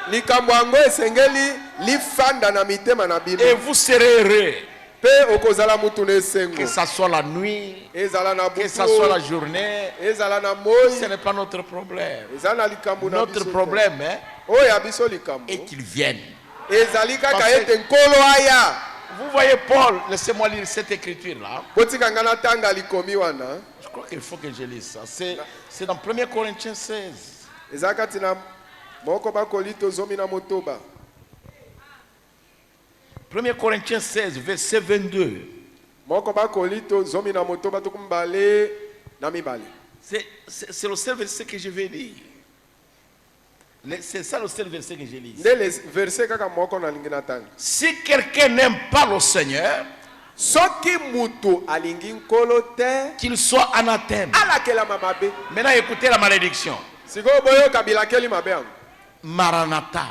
Speaker 5: Likambo yango esengeli lifanda na mitema na bino.
Speaker 4: Et vous serez heureux.
Speaker 5: Pe okozala mutu na esengo.
Speaker 4: Que ça soit la nuit,
Speaker 5: Ezala na
Speaker 4: que ça soit la
Speaker 5: butu.
Speaker 4: journée,
Speaker 5: Ezala na
Speaker 4: ce
Speaker 5: moi.
Speaker 4: n'est pas notre problème.
Speaker 5: Ezala na likambo na
Speaker 4: Notre
Speaker 5: biso te.
Speaker 4: problème
Speaker 5: Oya biso likambo.
Speaker 4: est qu'il vienne.
Speaker 5: Ezali kaka
Speaker 4: Parce que-
Speaker 5: ete nkolo aya.
Speaker 4: Vous voyez Paul, laissez-moi lire cette écriture-là.
Speaker 5: Botika ngana tanga likomi wana.
Speaker 4: Je crois qu'il faut que je lise ça. C'est dans 1 Corinthiens 16.
Speaker 5: Eza kati na moko bakoli tozomi na motoba.
Speaker 4: 1 Corinthiens 16, verset 22.
Speaker 5: Moko bakoli tozomi na motoba tukumbale na mibale.
Speaker 4: C'est le seul verset que je vais lire. C'est ça le seul verset que je lis.
Speaker 5: Nde le verset kaka moko na lingi na tanga.
Speaker 4: Si quelqu'un n'aime pas le Seigneur,
Speaker 5: Soki mutu alingi nkolo te,
Speaker 4: qu'il soit anathème.
Speaker 5: alakela mabe.
Speaker 4: Maintenant, écoutez la malédiction.
Speaker 5: Sikoyo boyo kabila keli mabe yango.
Speaker 4: Maranatha.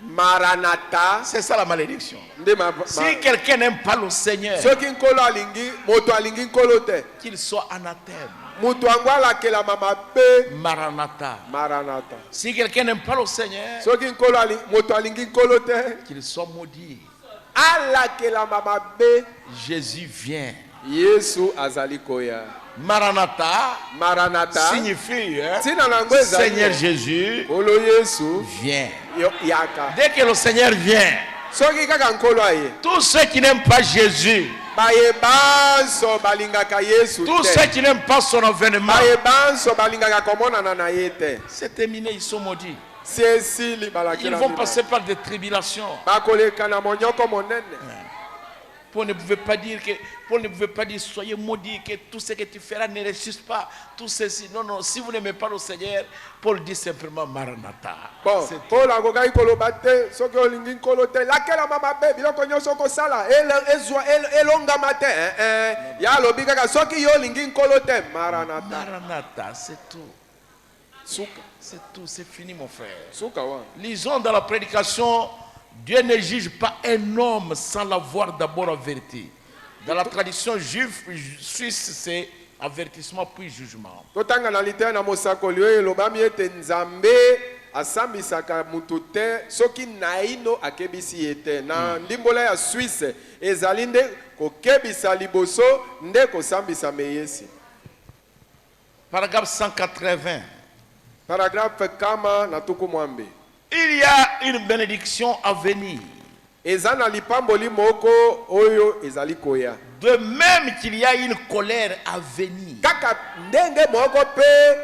Speaker 5: Maranatha.
Speaker 4: C'est ça la malédiction.
Speaker 5: Nde
Speaker 4: Si quelqu'un n'aime pas le Seigneur,
Speaker 5: soki nkolo alingi moto alingi nkolo te.
Speaker 4: qu'il soit anathème.
Speaker 5: Moto yango alakela mabe.
Speaker 4: Maranatha.
Speaker 5: Maranatha.
Speaker 4: Si quelqu'un n'aime pas le Seigneur,
Speaker 5: Soki nkolo moto alingi nkolo te.
Speaker 4: qu'il soit maudit.
Speaker 5: Alakela mabe.
Speaker 4: Jésus vient.
Speaker 5: Yesu azali koya.
Speaker 4: Maranatha
Speaker 5: Maranatha
Speaker 4: signifie
Speaker 5: tina nango ezali
Speaker 4: Seigneur Jésus
Speaker 5: nkolo Yesu
Speaker 4: vient.
Speaker 5: yaka.
Speaker 4: Dès que le Seigneur vient,
Speaker 5: Soki kaka nkolo aye.
Speaker 4: tous ceux qui n'aiment pas Jésus,
Speaker 5: Bayebanso balingaka Yesu
Speaker 4: tous ceux
Speaker 5: te.
Speaker 4: qui n'aiment pas son avènement,
Speaker 5: Bayebanso balingaka komonana na ye te.
Speaker 4: c'est terminé, ils sont maudits.
Speaker 5: Si esili
Speaker 4: Ils
Speaker 5: balakela.
Speaker 4: vont passer par des tribulations.
Speaker 5: Bakoleka na monyoko monene.
Speaker 4: Paul ne pouvait pas dire soyez maudits, que tout ce que tu feras ne réussisse pas. Tout ceci. Non, non, si vous n'aimez pas le Seigneur, Paul dit simplement Maranatha.
Speaker 5: Bon,
Speaker 4: C'est
Speaker 5: Paul akokai koloba te, soki olingi nkolo te, lakela mama be, biloko nyonso kosala, elongama te. Ya alobi kaka, soki yo olingi nkolo te, Maranatha.
Speaker 4: Maranatha, c'est tout.
Speaker 5: Suka,
Speaker 4: C'est tout, c'est fini mon frère.
Speaker 5: suka wa.
Speaker 4: Lisons dans la prédication, Dieu ne juge pas un homme sans l'avoir d'abord averti. Dans la tradition juive suisse, c'est avertissement puis jugement.
Speaker 5: Totanga na litere na mosakoli oyo elobami ete Nzambe asambisaka mutu te soki naino akebisi ye te. Na ndimbola ya Suisse ezali nde kokebisa liboso nde kosambisa meyesi.
Speaker 4: Paragraphe 180.
Speaker 5: Paragraphe kama na tuku mwambe.
Speaker 4: Il y a une bénédiction à venir.
Speaker 5: Eza na lipamboli moko oyo ezali koya.
Speaker 4: De même qu'il y a une colère à venir.
Speaker 5: Kaka ndenge moko pe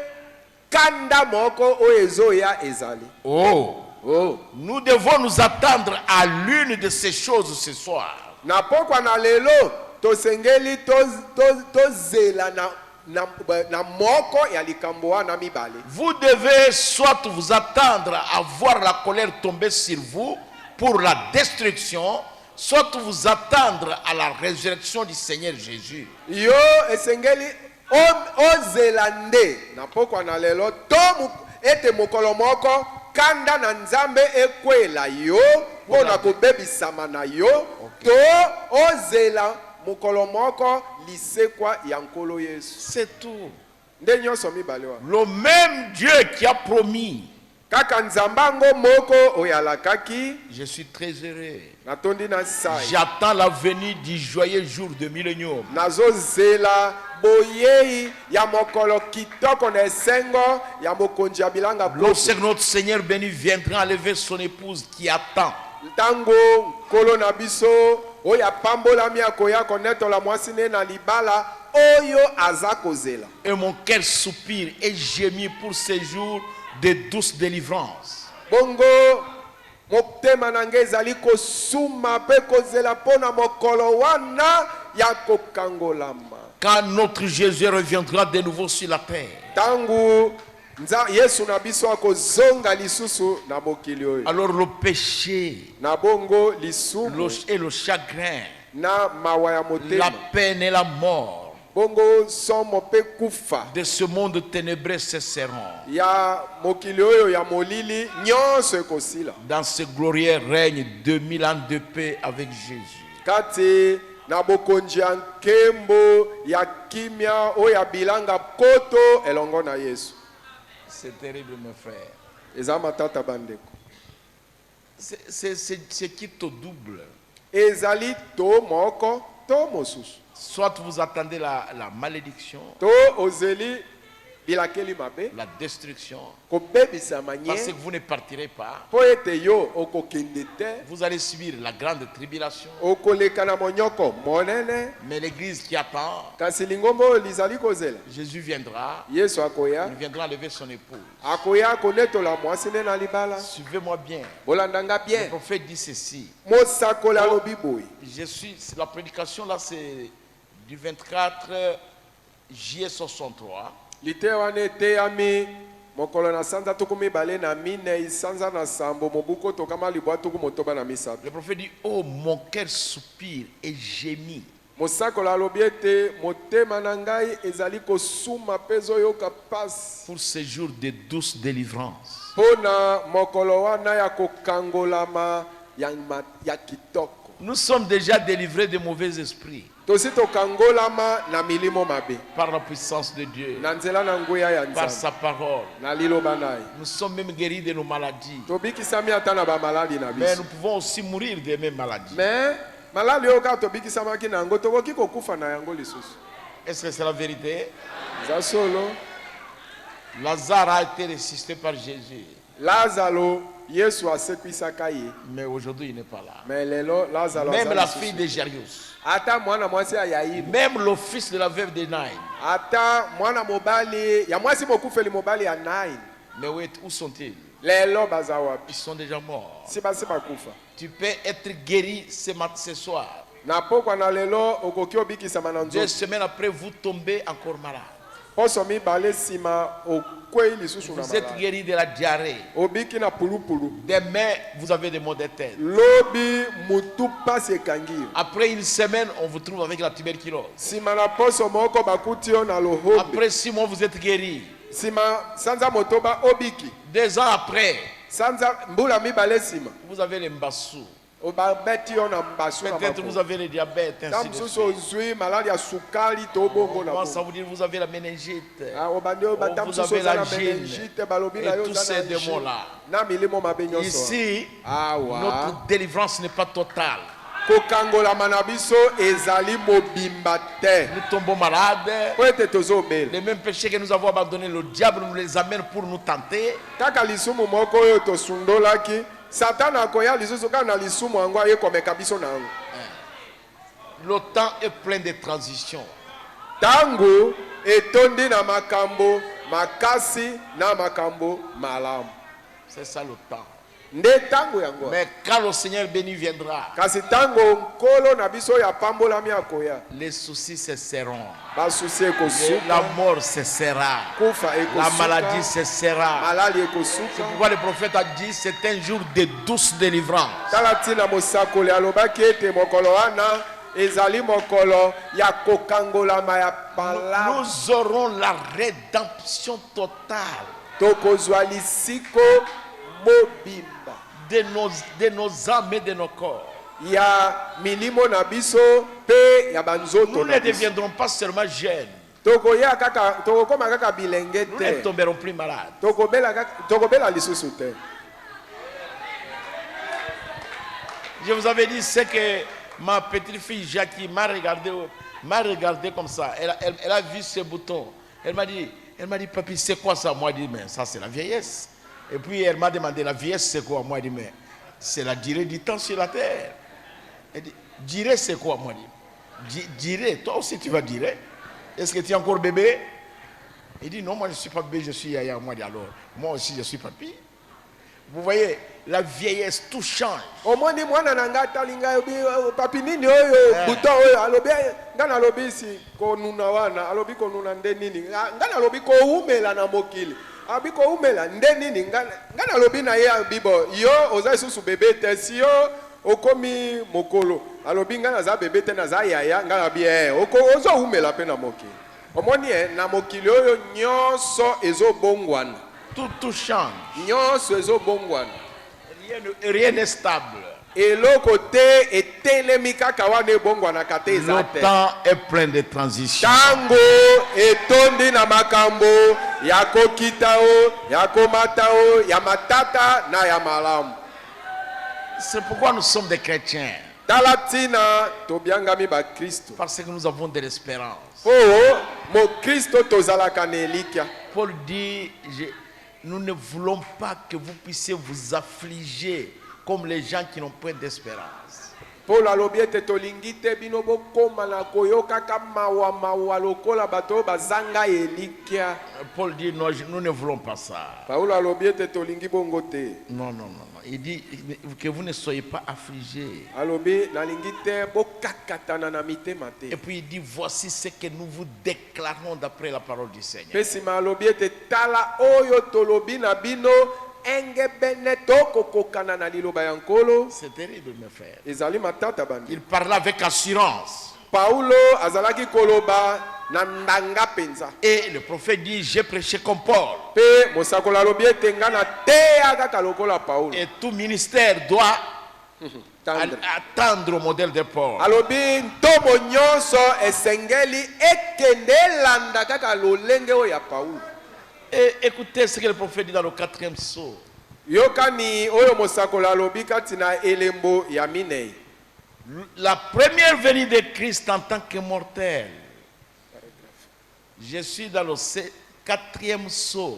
Speaker 5: kanda moko oyo ezoya ezali.
Speaker 4: Oh,
Speaker 5: Oh.
Speaker 4: nous devons nous attendre à l'une de ces choses ce soir.
Speaker 5: Na pokwa na lelo tosengeli tozela na moko ya likambo wana mibale.
Speaker 4: Vous devez soit vous attendre à voir la colère tomber sur vous pour la destruction, soit vous attendre à la résurrection du Seigneur Jésus.
Speaker 5: Yo esengeli ozela nde na pokwa na lelo ete mokolo moko kanda na Nzambe ekwela yo mpona kobebisama na yo to ozela mokolo moko lisekwa ya nkolo Yesu.
Speaker 4: C'est tout.
Speaker 5: Nde nyonso mibale wa.
Speaker 4: Le même Dieu qui a promis.
Speaker 5: Kaka Nzambango moko oyalakaki.
Speaker 4: Je suis très heureux.
Speaker 5: Natondi na sai.
Speaker 4: J'attends la venue du joyeux jour de millénium.
Speaker 5: Nazo zela boyei ya mokolo kitoko na esengo ya mokonzi ya bilanga poto.
Speaker 4: Lorsque notre Seigneur béni viendra enlever son épouse qui attend.
Speaker 5: Tango kolo na biso oya pambolami akoya konetola mwasi ne na libala oyo aza kozela.
Speaker 4: Et mon cœur soupire et gémit pour ces jours de douce délivrance.
Speaker 5: Bongo motema na nge ezali kosuma pe kozela pona mokolo wana ya kokangolama.
Speaker 4: Quand notre Jésus reviendra de nouveau sur la terre.
Speaker 5: Tangu Yesu na biso akozonga lisusu na mokili oyo.
Speaker 4: Alors le péché
Speaker 5: Na bongo lisumu
Speaker 4: et le chagrin,
Speaker 5: na mawa ya
Speaker 4: la
Speaker 5: motema.
Speaker 4: peine et la mort
Speaker 5: Bongo somo pe kufa
Speaker 4: de ce monde ténébreux cesseront.
Speaker 5: ya mokili oyo ya molili nyonso ekosila.
Speaker 4: Dans ce glorieux règne 2000 ans de paix avec Jésus.
Speaker 5: Kati na bokonzi ya nkembo ya kimia oyo ya bilanga poto elongo na Yesu.
Speaker 4: C'est terrible mes frères.
Speaker 5: Eza matata bandeko.
Speaker 4: C'est qui te double.
Speaker 5: Ezali to moko to mosusu.
Speaker 4: Soit vous attendez la malédiction,
Speaker 5: To ozeli bilakeli mabe
Speaker 4: la destruction,
Speaker 5: kobebisa
Speaker 4: parce
Speaker 5: manye
Speaker 4: que vous ne partirez pas.
Speaker 5: po ete yo okokende te
Speaker 4: Vous allez subir la grande tribulation.
Speaker 5: okoleka na monyoko monene
Speaker 4: Mais l'église qui attend,
Speaker 5: kasi lingombo lizali kozela.
Speaker 4: Jésus viendra.
Speaker 5: Yesu akoya
Speaker 4: Il viendra enlever son épouse.
Speaker 5: akoya konetola mwasi ne na libala.
Speaker 4: Suivez-moi bien.
Speaker 5: Bolandanga
Speaker 4: Le
Speaker 5: bien
Speaker 4: prophète dit ceci.
Speaker 5: mosakola lobi boye.
Speaker 4: La prédication là, c'est du 24 juillet 63.
Speaker 5: Lite wana eteyami mokolo na sanza tuku mibale na mine isanza na sambo mobuko tokama libwa tuku motoba na misato.
Speaker 4: Le prophète dit, oh mon cœur soupire et gémit.
Speaker 5: mosakoli alobi ete motema na ngai ezali kosuma mpe ezoyoka pasi
Speaker 4: pour ce jour de douce délivrance.
Speaker 5: mpo na mokolo wana ya kokangolama ya kitoko.
Speaker 4: Nous sommes déjà délivrés de mauvais esprits
Speaker 5: tosi tokangolama na milimo mabe
Speaker 4: par la puissance de Dieu,
Speaker 5: na nzela na nguya ya
Speaker 4: par
Speaker 5: nzambe
Speaker 4: sa parole.
Speaker 5: na liloba na ye.
Speaker 4: Nous sommes même guéris de nos maladies.
Speaker 5: tobikisami ata na bamaladi na
Speaker 4: Mais
Speaker 5: biso
Speaker 4: nous pouvons aussi mourir des mêmes maladies.
Speaker 5: me maladi oyo kaka tobikisamaki na yango tokoki kokufa na yango lisusu.
Speaker 4: Est-ce que c'est la vérité?
Speaker 5: eza solo.
Speaker 4: Lazare a été ressuscité par Jésus.
Speaker 5: lazaro yesu asekwisaka ye
Speaker 4: Mais aujourd'hui, il n'est pas là.
Speaker 5: me lelo lazaro
Speaker 4: Même
Speaker 5: aza
Speaker 4: la
Speaker 5: lisusu.
Speaker 4: fille de Jairus.
Speaker 5: ata mwana mwasi ya yairi
Speaker 4: Même le fils de la veuve de Naïn.
Speaker 5: ata mwana mobali ya mwasi mokufeli mobali ya nai
Speaker 4: Mais où sont-ils?
Speaker 5: lelo baza wapi
Speaker 4: Ils sont déjà morts.
Speaker 5: si basi bakufa.
Speaker 4: Tu peux être guéri ce soir.
Speaker 5: na pokwa na lelo okoki obikisama na
Speaker 4: 2
Speaker 5: nzoto
Speaker 4: semaines après, vous tombez encore malade.
Speaker 5: poso mibale nsima okwei lisusu na
Speaker 4: Vous êtes
Speaker 5: maladi
Speaker 4: guéri de la diarrhée.
Speaker 5: obiki na pulupulu
Speaker 4: Demain, vous avez des maux de tête.
Speaker 5: lobi mutu pasi ekangi yo.
Speaker 4: Après une semaine, on vous trouve avec la tuberculose.
Speaker 5: nsima na poso moko bakuti yo na lohobe
Speaker 4: Après 6 mois, vous êtes guéri.
Speaker 5: nsima sanza motoba obiki
Speaker 4: 2 ans après,
Speaker 5: sanza mbula mibale nsima
Speaker 4: vous avez les mbassous.
Speaker 5: obabeti yo na mbasu na
Speaker 4: Peut-être vous
Speaker 5: makolo.
Speaker 4: avez le diabète.
Speaker 5: ta
Speaker 4: Ainsi de
Speaker 5: mosusu
Speaker 4: suite.
Speaker 5: ozwi maladi ya sukali to bongo na
Speaker 4: Comment ça
Speaker 5: bongo.
Speaker 4: vous dire vous avez la méningite?
Speaker 5: Ah, obandi oyo bata
Speaker 4: vous
Speaker 5: mosusu
Speaker 4: avez
Speaker 5: oza
Speaker 4: la
Speaker 5: na
Speaker 4: gêne.
Speaker 5: meningite balobi na
Speaker 4: Et
Speaker 5: yo
Speaker 4: tous
Speaker 5: oza
Speaker 4: ces
Speaker 5: na
Speaker 4: démons-là.
Speaker 5: na milimo mabe nyonso
Speaker 4: Ici,
Speaker 5: awa
Speaker 4: notre délivrance n'est pas totale.
Speaker 5: kokangolama na biso ezali mobimba te
Speaker 4: Nous tombons malades.
Speaker 5: po ete tozobela
Speaker 4: Les mêmes péchés que nous avons abandonnés, le diable nous les amène pour nous tenter.
Speaker 5: kaka lisumu moko oyo tosundolaki satana akoya lisusu kaka na lisumu yango aye komeka biso na yango.
Speaker 4: Le temps est plein de transitions.
Speaker 5: ntango etondi na makambo makasi na makambo malamu
Speaker 4: C'est ça le temps.
Speaker 5: nde ntango yango
Speaker 4: Mais quand le Seigneur béni viendra,
Speaker 5: kasi ntango nkolo na biso ya pambolami akoya
Speaker 4: les soucis cesseront.
Speaker 5: basusi
Speaker 4: La
Speaker 5: ekosuka
Speaker 4: mort cessera.
Speaker 5: kufa
Speaker 4: La maladie
Speaker 5: ekosuka
Speaker 4: cessera.
Speaker 5: malali ekosuka.
Speaker 4: Pourquoi le prophète a dit c'est un jour de douce délivrance.
Speaker 5: tala ntina mosakoli alobaki ete mokolo wana ezali mokolo ya kokangolama ya malamu
Speaker 4: Nous aurons la rédemption totale
Speaker 5: tokozwa lisiko mobimba
Speaker 4: de nos âmes et de nos corps.
Speaker 5: ya milimo na biso mpe ya banzoto
Speaker 4: Nous
Speaker 5: na
Speaker 4: ne
Speaker 5: biso
Speaker 4: deviendrons pas seulement jeunes.
Speaker 5: tokoya kaka tokokoma kaka bilenge
Speaker 4: Nous ne
Speaker 5: te
Speaker 4: tomberons plus malades.
Speaker 5: tokobela lisusu te.
Speaker 4: Je vous avais dit, c'est que ma petite fille Jackie m'a regardé comme ça. Elle a vu ce bouton. Elle m'a dit, papi, c'est quoi ça? Moi, je dis, mais ça, c'est la vieillesse. Et puis, elle m'a demandé, la vieillesse, c'est quoi? Moi, je dis, mais c'est la durée du temps sur la terre. Elle dit, durée, c'est quoi? Moi, je dis, durée, toi aussi, tu vas dire. Est-ce que tu es encore bébé? Il dit, non, moi, je ne suis pas bébé, je suis yaya. Moi, je dis, alors, moi aussi, je suis papi. Vous voyez, la vieillesse, tout change.
Speaker 5: omoni mwana na ngai atali ngai obi papi nini oyo buto oyo alobi ngai nalobi si konuna wana alobi konuna nde nini ngai nalobi koumela na mokili alobi koumela nde nini ngai nalobi na ye bibo yo oza lisusu bebe te si yo okomi mokolo alobi ngai naza bebe te naza yaya ngai nabi ozoumela mpe na mokili omoni na mokili oyo nyonso ezobongwana
Speaker 4: Tout change.
Speaker 5: nyonso ezobongwana
Speaker 4: Rien n'est stable.
Speaker 5: eloko te etelemi kaka wana ebongwanaka te eza
Speaker 4: Le
Speaker 5: te
Speaker 4: temps est plein de transitions.
Speaker 5: ntango etondi na makambo ya kokita o ya komata o ya matata na ya malamu.
Speaker 4: C'est pourquoi nous sommes des chrétiens.
Speaker 5: tala ntina tobiangami bakristo
Speaker 4: Parce que nous avons de l'espérance.
Speaker 5: oyo mokristo tozalaka na elikya.
Speaker 4: Paul dit, nous ne voulons pas que vous puissiez vous affliger comme les gens qui n'ont point d'espérance.
Speaker 5: Paul alobi ete tolingi te bino bokoma na koyokaka mawa lokola bato oyo bazanga elikya.
Speaker 4: Paul dit, non, nous ne voulons pas ça.
Speaker 5: Paulo alobi ete tolingi bongo te.
Speaker 4: Non. Il dit que vous ne soyez pas affligés.
Speaker 5: Alobi nalingi te bokakatana na mitema te.
Speaker 4: Et puis il dit, voici ce que nous vous déclarons d'après la parole du Seigneur.
Speaker 5: Pe sima alobi ete tala oyo tolobi na bino engebene tokokokana na liloba ya nkolo.
Speaker 4: C'est terrible, mes frères.
Speaker 5: Ezali matata bandi.
Speaker 4: Il parlait avec assurance.
Speaker 5: Paulo azalaki koloba na ndanga penza.
Speaker 4: Et le prophète dit, j'ai prêché comme Paul.
Speaker 5: Pe mosakoli alobi ete nga na teya kaka lokola Paulo.
Speaker 4: Et tout ministère doit
Speaker 5: Tendre.
Speaker 4: attendre au modèle de Paul.
Speaker 5: Alobi ntomo nyonso esengeli ekende elanda kaka lolenge oyo ya Paulo.
Speaker 4: Et écoutez ce que le prophète dit dans le 4e psaume.
Speaker 5: Yokani oyo mosakoli alobi kati na elembo ya minei.
Speaker 4: La première venue de Christ en tant que mortel. Je suis dans le 4e psaume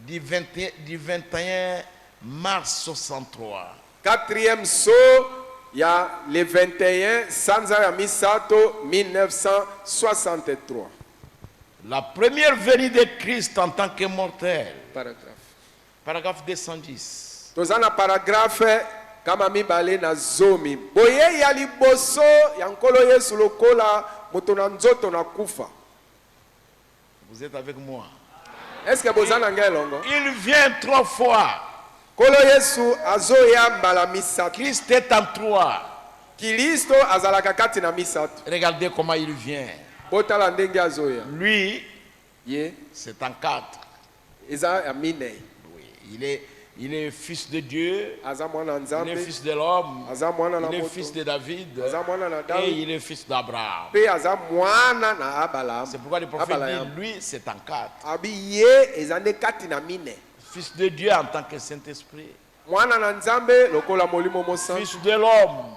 Speaker 4: du 21 mars 63.
Speaker 5: 4e saut, il y a le 21 sanza ya misato 1963.
Speaker 4: La première venue de Christ en tant que mortel.
Speaker 5: Paragraphe.
Speaker 4: Paragraphe 210.
Speaker 5: Tozana paragraphe kama mibale na zomi. Boye ya liboso ya nkolo Yesu lokola moto na nzoto na kufa.
Speaker 4: Vous êtes avec moi.
Speaker 5: Est-ce que bozana ngelongo?
Speaker 4: Il vient 3 fois.
Speaker 5: Kolo Yesu azoya mbala misato.
Speaker 4: Christ est en 3.
Speaker 5: Kristo azalaka kati na misato.
Speaker 4: Regardez comment il vient.
Speaker 5: Botala ndenge azoya.
Speaker 4: Lui,
Speaker 5: Ye
Speaker 4: c'est en 4.
Speaker 5: eza ya minei.
Speaker 4: Oui, il est fils de Dieu.
Speaker 5: Aza mwana
Speaker 4: Il est
Speaker 5: nzambe.
Speaker 4: fils de l'homme.
Speaker 5: Aza mwana na
Speaker 4: Il est
Speaker 5: moto.
Speaker 4: fils de David.
Speaker 5: Aza mwana na
Speaker 4: Et
Speaker 5: David.
Speaker 4: il est fils d'Abraham.
Speaker 5: Pe aza mwana na Abraham.
Speaker 4: C'est pourquoi le prophète
Speaker 5: Abraham.
Speaker 4: dit, lui, c'est en 4.
Speaker 5: Abi ye ezande kati na mine.
Speaker 4: Fils de Dieu en tant que Saint-Esprit.
Speaker 5: Mwana na nzambe lokola molimo mosantu.
Speaker 4: Fils de l'homme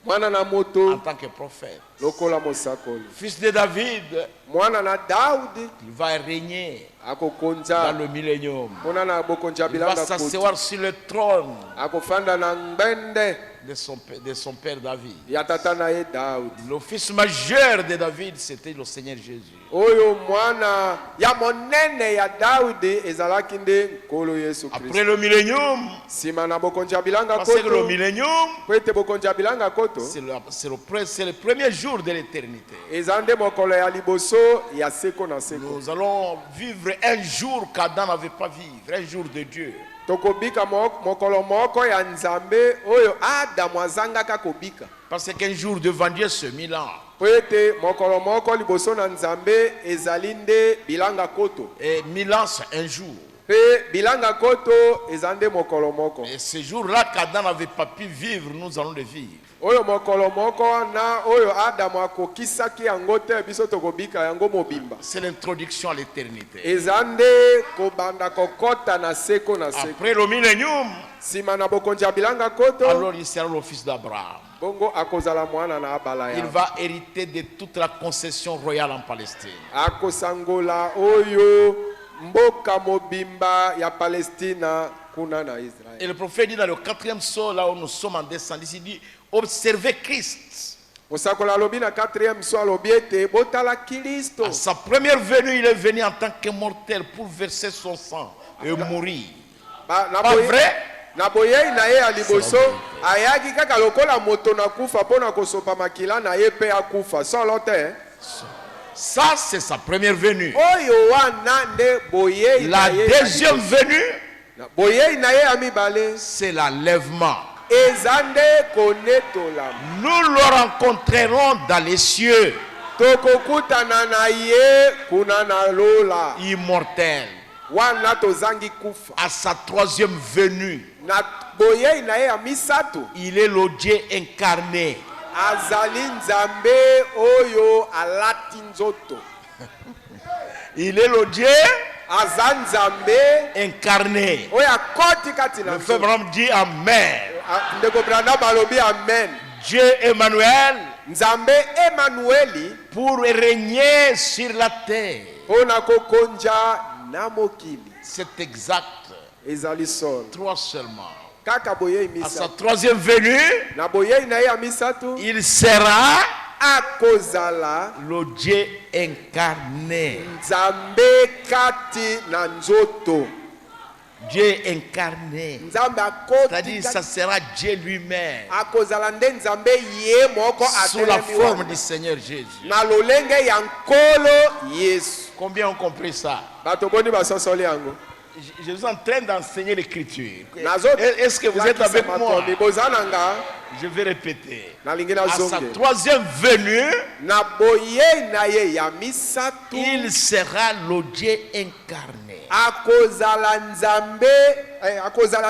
Speaker 5: Mwana na
Speaker 4: en
Speaker 5: moto
Speaker 4: tant que prophète.
Speaker 5: lokola mosakoli.
Speaker 4: Fils de David,
Speaker 5: Mwana na Daudi
Speaker 4: il va régner dans
Speaker 5: akokonza
Speaker 4: le millénium.
Speaker 5: mpona na bokonzi ya
Speaker 4: Il va
Speaker 5: bilanga kuti.
Speaker 4: s'asseoir sur le trône
Speaker 5: Akofanda na ngbende
Speaker 4: de son père David.
Speaker 5: ya tata na ye Daudi.
Speaker 4: Le fils majeur de David, c'était le Seigneur Jésus.
Speaker 5: Oyo mwana ya monene ya Daudi ezalaki nde nkolo Yesu Kristo.
Speaker 4: Après le millénium,
Speaker 5: Sima na bokonzi ya bilanga
Speaker 4: parce que le
Speaker 5: koto.
Speaker 4: millénium,
Speaker 5: Po ete bokonzi ya bilanga koto.
Speaker 4: c'est le premier jour de l'éternité.
Speaker 5: Eza nde mokolo ya liboso ya seko na seko.
Speaker 4: Nous allons vivre un jour qu'Adam n'avait pas vivre, un jour de Dieu.
Speaker 5: Tokobika mokolo moko ya nzambe oyo Adamu azangaka kobika.
Speaker 4: Parce qu'un jour devant Dieu, c'est 1000 ans.
Speaker 5: Po ete mokolo moko liboso na nzambe ezali nde bilanga koto.
Speaker 4: Et 1000 ans, c'est un jour.
Speaker 5: Pe bilanga koto eza nde mokolo moko.
Speaker 4: Et ce jour-là qu'Adam n'avait pas pu vivre, nous allons le vivre.
Speaker 5: Oyo mokolo moko wana oyo Adamu akokisaki yango te biso tokobika yango mobimba.
Speaker 4: C'est l'introduction à l'éternité.
Speaker 5: Eza nde kobanda kokota na seko na seko.
Speaker 4: Après le millénium,
Speaker 5: Sima na bokonzi ya bilanga koto
Speaker 4: alors il sera le fils d'Abraham.
Speaker 5: bongo akozala mwana na abala
Speaker 4: Il
Speaker 5: ya.
Speaker 4: va hériter de toute la concession royale en Palestine.
Speaker 5: Akosangola oyo mboka mobimba ya Palestina kuna na Israel.
Speaker 4: Et le prophète dit dans le 4e psaume, là où nous sommes en descendant, il dit, observez Christ.
Speaker 5: Mosakola alobi na 4e so alobi ete botala Kristo.
Speaker 4: À sa première venue, il est venu en tant que mortel pour verser son sang et mourir.
Speaker 5: Na
Speaker 4: Pas
Speaker 5: boye-
Speaker 4: vrai?
Speaker 5: na boyei na ye ya liboso ayaki kaka lokola moto na kufa mpona kosopa makila na ye mpe akufa solo te.
Speaker 4: Ça, c'est sa première venue.
Speaker 5: Oyo wana nde boyei
Speaker 4: La
Speaker 5: na ye ya
Speaker 4: deuxième
Speaker 5: liboso.
Speaker 4: venue,
Speaker 5: Boyei na ye ya mibale
Speaker 4: c'est l'enlèvement.
Speaker 5: eza nde konetola.
Speaker 4: Nous le rencontrerons dans les cieux,
Speaker 5: Tokokutana na ye kuna na lola.
Speaker 4: immortel.
Speaker 5: Wana tozangi kufa.
Speaker 4: À sa troisième venue,
Speaker 5: Na boyei na ye ya misato
Speaker 4: il est le Dieu incarné.
Speaker 5: azali nzambe oyo alati nzoto.
Speaker 4: Il est le Dieu
Speaker 5: Aza nzambe
Speaker 4: incarné.
Speaker 5: oyo akoti kati na
Speaker 4: Le frère
Speaker 5: nzoto.
Speaker 4: Branham dit Amen.
Speaker 5: Ndeko Branham alobi amen.
Speaker 4: Dieu Emmanuel
Speaker 5: Nzambe Emmanueli
Speaker 4: pour régner sur la terre.
Speaker 5: mpona kokonja na mokili.
Speaker 4: C'est exact.
Speaker 5: Ezali solo.
Speaker 4: 3 seulement.
Speaker 5: Kaka boyei
Speaker 4: À sa
Speaker 5: misato.
Speaker 4: troisième venue,
Speaker 5: Na boyei na ye ya misato
Speaker 4: il sera
Speaker 5: akozala
Speaker 4: le Dieu incarné.
Speaker 5: nzambe kati na nzoto.
Speaker 4: Dieu incarné.
Speaker 5: Nzambe
Speaker 4: C'est-à-dire, ça
Speaker 5: akoti
Speaker 4: sera Dieu lui-même.
Speaker 5: akozala nde nzambe ye moko
Speaker 4: Sous la
Speaker 5: atelemi
Speaker 4: forme
Speaker 5: wana.
Speaker 4: du Seigneur Jésus.
Speaker 5: Na lolenge ya nkolo Yesu.
Speaker 4: Combien ont compris ça?
Speaker 5: Bato boni basosoli yango.
Speaker 4: Je suis en train d'enseigner l'écriture.
Speaker 5: Nazo
Speaker 4: Est-ce que vous êtes avec moi?
Speaker 5: bozananga
Speaker 4: Je vais répéter.
Speaker 5: nalingi
Speaker 4: À sa
Speaker 5: nazonge
Speaker 4: troisième venue,
Speaker 5: na boye na ye ya misatu
Speaker 4: il sera le Dieu incarné.
Speaker 5: akozala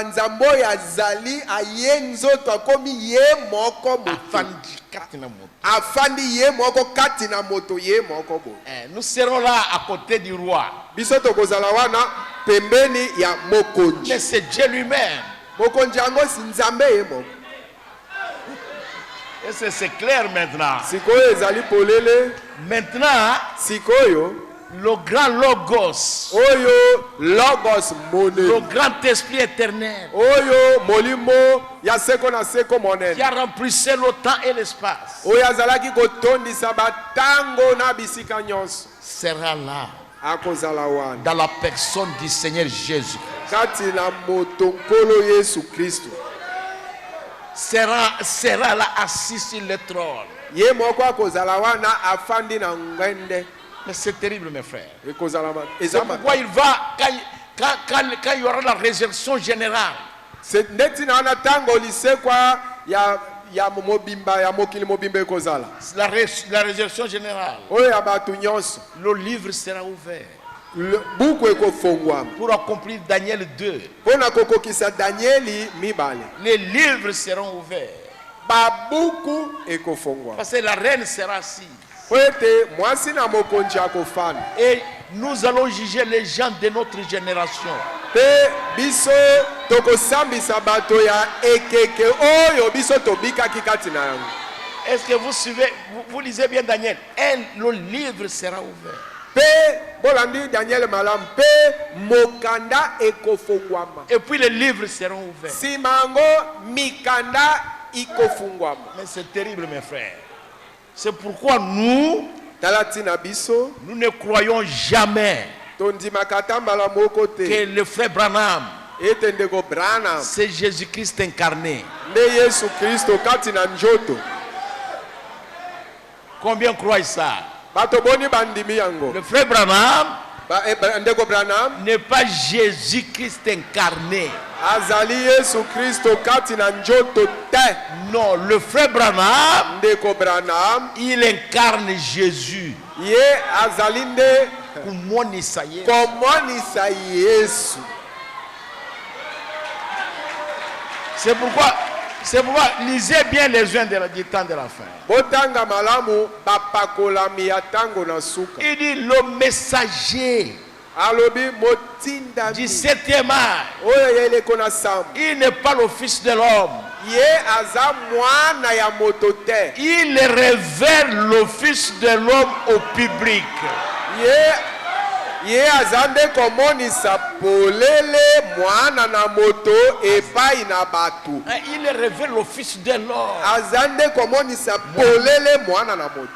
Speaker 5: nzambe oyo azali aye nzoto akomi ye moko moto
Speaker 4: Afandi kati na moto.
Speaker 5: afandi ye moko kati na moto ye moko boye.
Speaker 4: Nous serons là à côté du roi.
Speaker 5: Biso tokozala wana pembeni ya mokonzi.
Speaker 4: Mais c'est Dieu lui-même.
Speaker 5: Mokonzi yango si nzambe ye moko.
Speaker 4: Et c'est clair maintenant.
Speaker 5: Sikoyo ezali polele.
Speaker 4: Maintenant,
Speaker 5: Sikoyo
Speaker 4: le grand Logos,
Speaker 5: oyo logos
Speaker 4: le
Speaker 5: monene.
Speaker 4: grand esprit éternel,
Speaker 5: Oyo molimo ya seko na seko
Speaker 4: qui
Speaker 5: monene.
Speaker 4: a remplissé le temps et l'espace,
Speaker 5: Oyo azalaki kotondisa batango na bisika nyonso.
Speaker 4: sera là
Speaker 5: Akozala wana.
Speaker 4: dans la personne du Seigneur Jésus.
Speaker 5: Kati na moto nkolo Yesu Kristo.
Speaker 4: Sera là assis sur le trône.
Speaker 5: Ye moko akozala wana afandi na ngende.
Speaker 4: Mais c'est terrible, mes frères.
Speaker 5: Ekozala ma.
Speaker 4: C'est
Speaker 5: Ezama.
Speaker 4: pourquoi il va, quand il y aura la résurrection générale,
Speaker 5: C'est ndeti na wana tango lisekwa ya mobimba ya mokili mobimba ekozala.
Speaker 4: la résurrection générale,
Speaker 5: Oyo ya bato nyonso.
Speaker 4: le livre sera ouvert
Speaker 5: Buku ekofongwama.
Speaker 4: pour accomplir Daniel 2.
Speaker 5: Pona kokokisa Danieli mibale.
Speaker 4: Les livres seront ouverts
Speaker 5: Babuku ekofongwama.
Speaker 4: parce que la reine sera assise.
Speaker 5: Po ete mwasi na mokonzi akofana.
Speaker 4: Et nous allons juger les gens de notre génération.
Speaker 5: Pe biso tokosambisa bato ya ekeke oyo biso tobikaki kati na yango.
Speaker 4: Est-ce que vous suivez, vous lisez bien Daniel? Le livre sera ouvert.
Speaker 5: Pe bolandi Daniel malam pe mokanda ekofongwama.
Speaker 4: Et puis les livres seront ouverts.
Speaker 5: Simango mikanda ikofungwama.
Speaker 4: Mais c'est terrible, mes frères. C'est pourquoi nous
Speaker 5: Talatina biso
Speaker 4: ne croyons jamais
Speaker 5: tondimaka tambala moko te.
Speaker 4: que le frère Branham,
Speaker 5: Ete ndeko Branham
Speaker 4: c'est Jésus-Christ incarné.
Speaker 5: nde Yesu Kristo kati na njoto.
Speaker 4: Combien croient ça?
Speaker 5: Bato boni bandimi yango.
Speaker 4: Le frère Branham
Speaker 5: Ndeko Branham
Speaker 4: n'est pas Jésus-Christ incarné.
Speaker 5: azali Yesu Kristo kati na njoto te.
Speaker 4: Non, le frère Branham,
Speaker 5: Ndeko Branham
Speaker 4: il incarne Jésus.
Speaker 5: ye azali nde
Speaker 4: Kumonisa Yesu.
Speaker 5: komonisa Yesu.
Speaker 4: C'est pourquoi, lisez bien les joints du temps de la fin.
Speaker 5: Botanga malamu bapakolami ya tango na suka.
Speaker 4: Il dit le messager
Speaker 5: Alobi motinda
Speaker 4: du 7e âge.
Speaker 5: oyo yeleko na sambu.
Speaker 4: Il n'est pas le fils de l'homme.
Speaker 5: Ye aza mwana ya moto te.
Speaker 4: Il révèle le fils de l'homme au public.
Speaker 5: Ye aza nde komonisa polele mwana na moto epai na batu.
Speaker 4: Il révèle le fils de l'homme
Speaker 5: Aza nde komonisa polele mwana na moto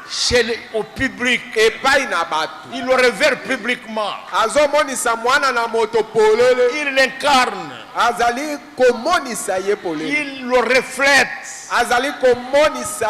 Speaker 4: au public.
Speaker 5: epai na batu.
Speaker 4: Il le révèle publiquement.
Speaker 5: Azomonisa mwana na moto polele.
Speaker 4: Il l'incarne.
Speaker 5: Azali komonisa ye polele.
Speaker 4: Il le reflète.
Speaker 5: Azali komonisa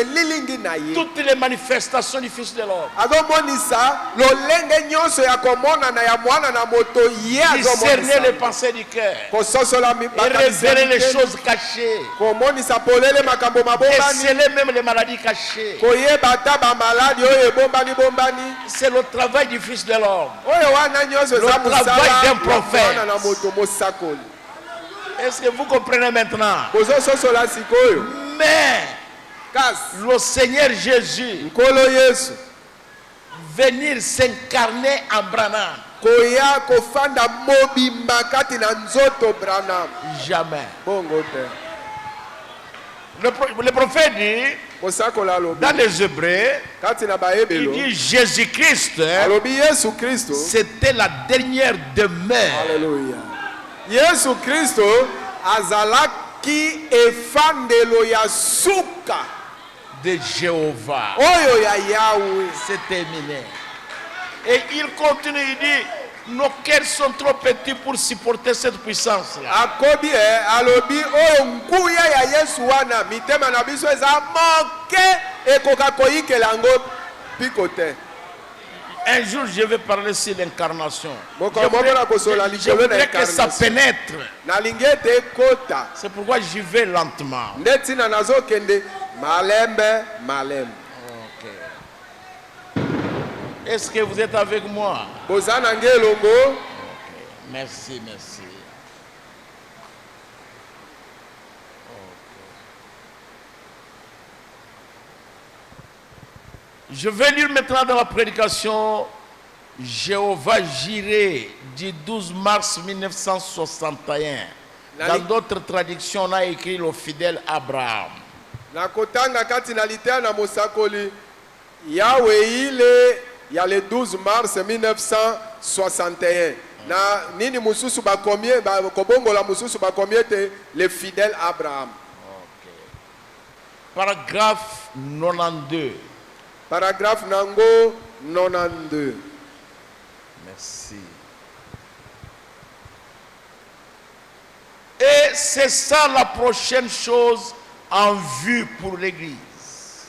Speaker 5: lilingi na ye.
Speaker 4: Toutes les manifestations du fils de l'homme.
Speaker 5: Azomonisa lolenge nyonso ya komona na ya mwana na moto ye
Speaker 4: Discerner les
Speaker 5: azomonisa.
Speaker 4: pensées du cœur.
Speaker 5: Kososola
Speaker 4: Et révéler les choses cachées.
Speaker 5: komonisa polele makambo mabombani.
Speaker 4: Déceler même les maladies cachées.
Speaker 5: Koyeba ata bamaladi oyo ebombani bombani.
Speaker 4: C'est le travail du fils de l'homme.
Speaker 5: Oyo wana nyonso eza
Speaker 4: Le travail
Speaker 5: mosala
Speaker 4: d'un
Speaker 5: ya
Speaker 4: prophète.
Speaker 5: mwana na moto mosakoli.
Speaker 4: Est-ce que vous comprenez maintenant?
Speaker 5: Kozososola sikoyo.
Speaker 4: Mais
Speaker 5: Kasi
Speaker 4: le Seigneur Jésus
Speaker 5: nkolo Yesu
Speaker 4: venir s'incarner en Branham,
Speaker 5: koya kofanda mobimba kati na nzoto Branham.
Speaker 4: jamais.
Speaker 5: Bongo te.
Speaker 4: Le prophète dit
Speaker 5: Kosakola alobi.
Speaker 4: dans les Hébreux,
Speaker 5: Kati na
Speaker 4: il
Speaker 5: baebelo.
Speaker 4: dit Jésus-Christ,
Speaker 5: Alobi Yesu Kristo.
Speaker 4: c'était la dernière demeure
Speaker 5: Alléluia. Yesu Kristo azalaki efandelo ya suka
Speaker 4: de Jéhovah.
Speaker 5: oyo ya Yahweh.
Speaker 4: C'est terminé. Et il continue, il dit, nos cœurs sont trop petits pour supporter cette puissance-là.
Speaker 5: Akobi alobi oyo nguya ya Yesu wana mitema na biso eza moke ekoka koyikela yango piko te.
Speaker 4: Un jour, je vais parler sur l'incarnation. Je
Speaker 5: Mokolo moko na kosola
Speaker 4: je
Speaker 5: likolo na
Speaker 4: voudrais que ça
Speaker 5: incarnation.
Speaker 4: pénètre.
Speaker 5: nalingi ete ekota
Speaker 4: C'est pourquoi j'y vais lentement.
Speaker 5: nde ntina nazokende malembe malembe.
Speaker 4: Est-ce que vous êtes avec moi?
Speaker 5: boza na nge elongo.
Speaker 4: Merci, merci. Je vais lire maintenant dans la prédication Jéhovah Jireh du 12 mars 1961. Dans d'autres traductions, on a écrit le fidèle Abraham.
Speaker 5: nakotanga kati na litea na mosakoli yawe ile ya le 12 mars 1961 na nini mususu bakomie kobongola mususu bakomie ete le fidèle Abraham.
Speaker 4: Paragraphe 92.
Speaker 5: Paragraphe nango 92.
Speaker 4: Merci. Et c'est ça la prochaine chose en vue pour l'Église.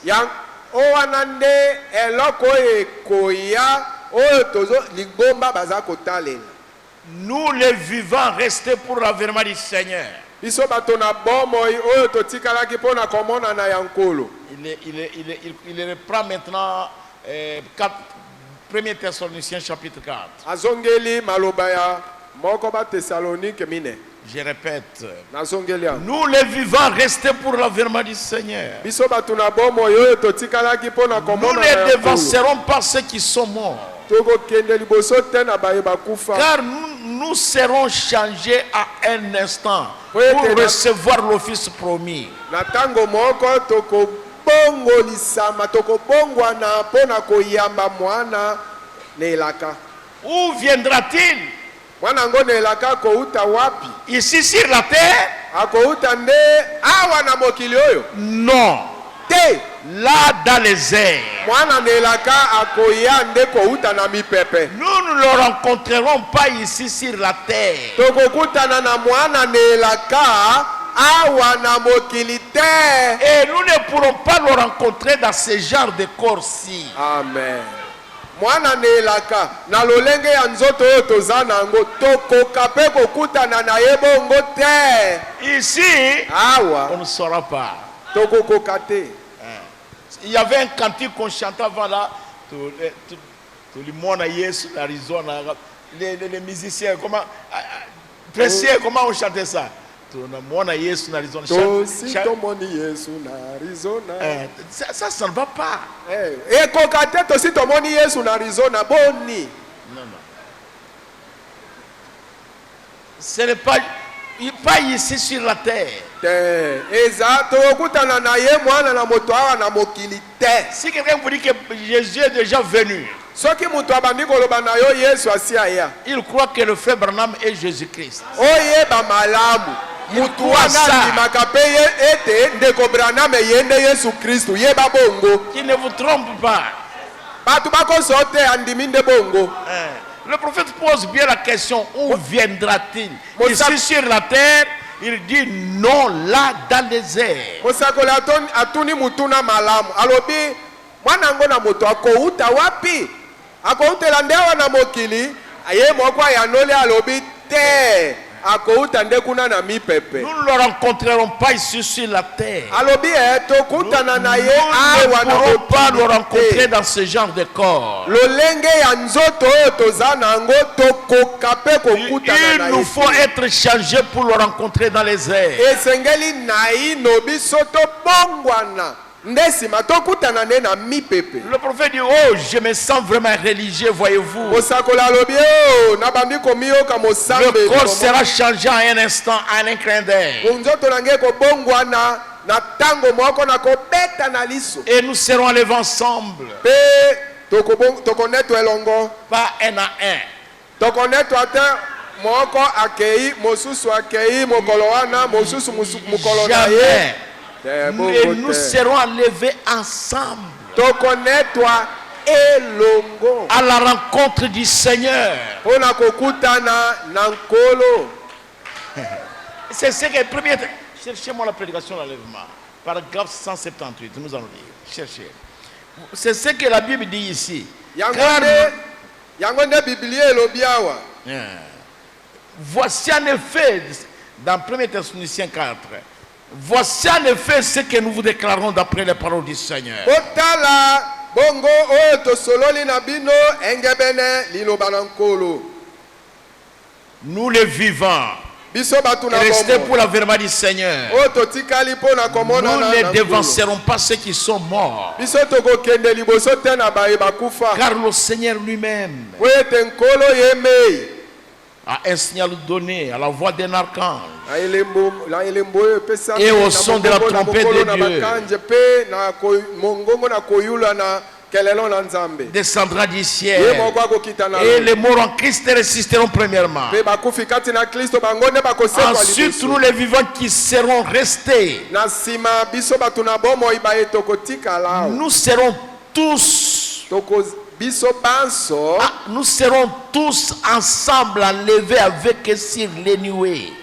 Speaker 5: Yang owana nde eloko ekoya oyo tozo ligomba baza kotalela.
Speaker 4: Nous les vivants restés pour l'avènement du Seigneur.
Speaker 5: Biso bato na bomoi oyo totikalaki mpona komona na ya nkolo.
Speaker 4: Il reprend maintenant 1 Thessaloniciens chapitre 4.
Speaker 5: Azongeli maloba ya moko ba Thessalonique mine.
Speaker 4: Je répète.
Speaker 5: Nazongeli yango.
Speaker 4: Nous les vivants restés pour l'avènement du Seigneur.
Speaker 5: Biso bato na bomoi oyo totikalaki mpona
Speaker 4: Nous
Speaker 5: komona na
Speaker 4: ne
Speaker 5: ya nkolo.
Speaker 4: dévancerons pas ceux qui sont morts.
Speaker 5: Tokokende liboso te na baye bakufa.
Speaker 4: Car nous serons changés à un instant pour
Speaker 5: Oui,
Speaker 4: recevoir l'office promis.
Speaker 5: Na tango moko tokobongolisama tokobongwana mpona koyamba mwana na elaka.
Speaker 4: Où viendra-t-il?
Speaker 5: Mwana ngo na elaka akouta wapi?
Speaker 4: Ici sur la terre?
Speaker 5: Akouta nde awa na mokili oyo?
Speaker 4: Non.
Speaker 5: Te!
Speaker 4: Là dans les airs.
Speaker 5: Mwana na elaka akoya nde kouta na mipepe.
Speaker 4: Nous ne le rencontrerons pas ici sur la terre.
Speaker 5: Tokokutana na mwana na elaka awa na mokili te.
Speaker 4: Et nous ne pourrons pas le rencontrer dans ce genre de corps-ci.
Speaker 5: Amen. Mwana na elaka na lolenge ya nzoto oyo toza nango tokoka mpe kokutana na ye bongo te.
Speaker 4: Ici,
Speaker 5: Awa
Speaker 4: on ne saura pas.
Speaker 5: tokokoka te.
Speaker 4: Il y avait un cantique qu'on chantait avant là. Tout le monde à Yesu, Arizona. Les musiciens, comment. Précieux, comment on chantait ça? Tout le monde à Yesu, Arizona.
Speaker 5: Tosi tomoni Yesu na Arizona.
Speaker 4: Ça ne va pas.
Speaker 5: Ekoka te tosi tomoni Yesu na Arizona boni.
Speaker 4: Non, non. Ce n'est pas ici sur la terre.
Speaker 5: Te eza tokutana na ye mwana na moto awa na mokili te.
Speaker 4: Si quelqu'un vous dit que Jésus est déjà venu,
Speaker 5: Soki mutu abandi koloba na yo Yesu asi aya.
Speaker 4: il croit que le frère Branham est Jésus-Christ.
Speaker 5: Oyeba malamu. Mutu wana limaka pe ye ete ndeko Branham yende Yesu Kristu yeba bongo.
Speaker 4: Qu'il ne vous trompe pas.
Speaker 5: Batu bakoso te andimi nde bongo.
Speaker 4: Le prophète pose bien la question, où viendra-t-il?
Speaker 5: Mosa-
Speaker 4: Ici sur la terre, il dit non, là dans les airs.
Speaker 5: Mosakoli atuni mutu na malamu. Alobi mwana ngo na moto akouta wapi? Akoutela nde awa na mokili. Aye moko ayanoli alobi te. Akouta nde kuna na mipepe.
Speaker 4: Nous ne le rencontrerons pas ici sur la terre.
Speaker 5: Alobi tokutana na ye
Speaker 4: Nous
Speaker 5: awa
Speaker 4: ne
Speaker 5: na
Speaker 4: pourrons pas le
Speaker 5: mokili
Speaker 4: rencontrer
Speaker 5: te.
Speaker 4: dans ce genre de corps.
Speaker 5: Lolenge ya nzoto oyo toza nango tokoka mpe kokutana na
Speaker 4: Il nous
Speaker 5: ye
Speaker 4: faut être changés pour le rencontrer dans les airs.
Speaker 5: esengeli naino biso tobongwana nde nsima tokutana nde na mipepe.
Speaker 4: Le prophète dit, oh, je me sens vraiment religieux, voyez-vous.
Speaker 5: Mosakoli alobi nabandi komiyoka
Speaker 4: Le
Speaker 5: mosambeli
Speaker 4: corps sera changé en un instant, en un clin d'œil.
Speaker 5: nzoto na ngai kobongwana na ntango moko na kobeta na liso
Speaker 4: Et nous serons enlevés ensemble,
Speaker 5: mpe tokonetwa elongo
Speaker 4: pas un à un.
Speaker 5: tokonetwa te moko akei mosusu akei mokolo wana mosusu mokolo na ye
Speaker 4: Jamais.
Speaker 5: Te,
Speaker 4: Et
Speaker 5: bongo
Speaker 4: nous
Speaker 5: te.
Speaker 4: serons enlevés ensemble
Speaker 5: tokonetwa elongo
Speaker 4: à la rencontre du Seigneur.
Speaker 5: mpona kokutana na nkolo.
Speaker 4: C'est ce que premier. Cherchez-moi la prédication de l'enlèvement. Paragraphe 178. Nous allons lire. Cherchez. C'est ce que la Bible dit ici.
Speaker 5: yango
Speaker 4: Car
Speaker 5: nde yango nde biblia elobi awa.
Speaker 4: Voici en effet, dans 1 Thessaloniciens 4, voici en effet ce que nous vous déclarons d'après les paroles du Seigneur.
Speaker 5: Otala bongo oyo tosololi na bino engebene liloba na nkolo.
Speaker 4: Nous les vivants,
Speaker 5: Biso batu na
Speaker 4: restés
Speaker 5: bombo.
Speaker 4: pour l'avènement du Seigneur.
Speaker 5: Oyo totikali mpo na komona
Speaker 4: Nous
Speaker 5: na
Speaker 4: ne
Speaker 5: nkolo.
Speaker 4: dévancerons pas ceux qui sont morts,
Speaker 5: Biso tokokende liboso te na baye bakufa.
Speaker 4: car le Seigneur lui-même
Speaker 5: Po ete nkolo yemei.
Speaker 4: a un signal donné à la voix d'un archange.
Speaker 5: Na elembo oyo epesami
Speaker 4: Et au
Speaker 5: na
Speaker 4: son de la
Speaker 5: mokolo na
Speaker 4: trompette
Speaker 5: mokolo
Speaker 4: de
Speaker 5: na
Speaker 4: Dieu.
Speaker 5: bakanje pe na mongongo na koyula na kelelo na nzambe.
Speaker 4: Descendra du
Speaker 5: Ye
Speaker 4: ciel.
Speaker 5: moko akokita na
Speaker 4: Et les morts en Christ résisteront premièrement.
Speaker 5: pe bakufi kati na Kristo bango nde bakosekwa
Speaker 4: Ensuite,
Speaker 5: liboso.
Speaker 4: nous les vivants qui serons restés,
Speaker 5: Na nsima biso bato na bomoi baye tokotikala awa.
Speaker 4: nous serons tous,
Speaker 5: Biso banso
Speaker 4: nous serons tous ensemble enlevés avec eux sur les nuées.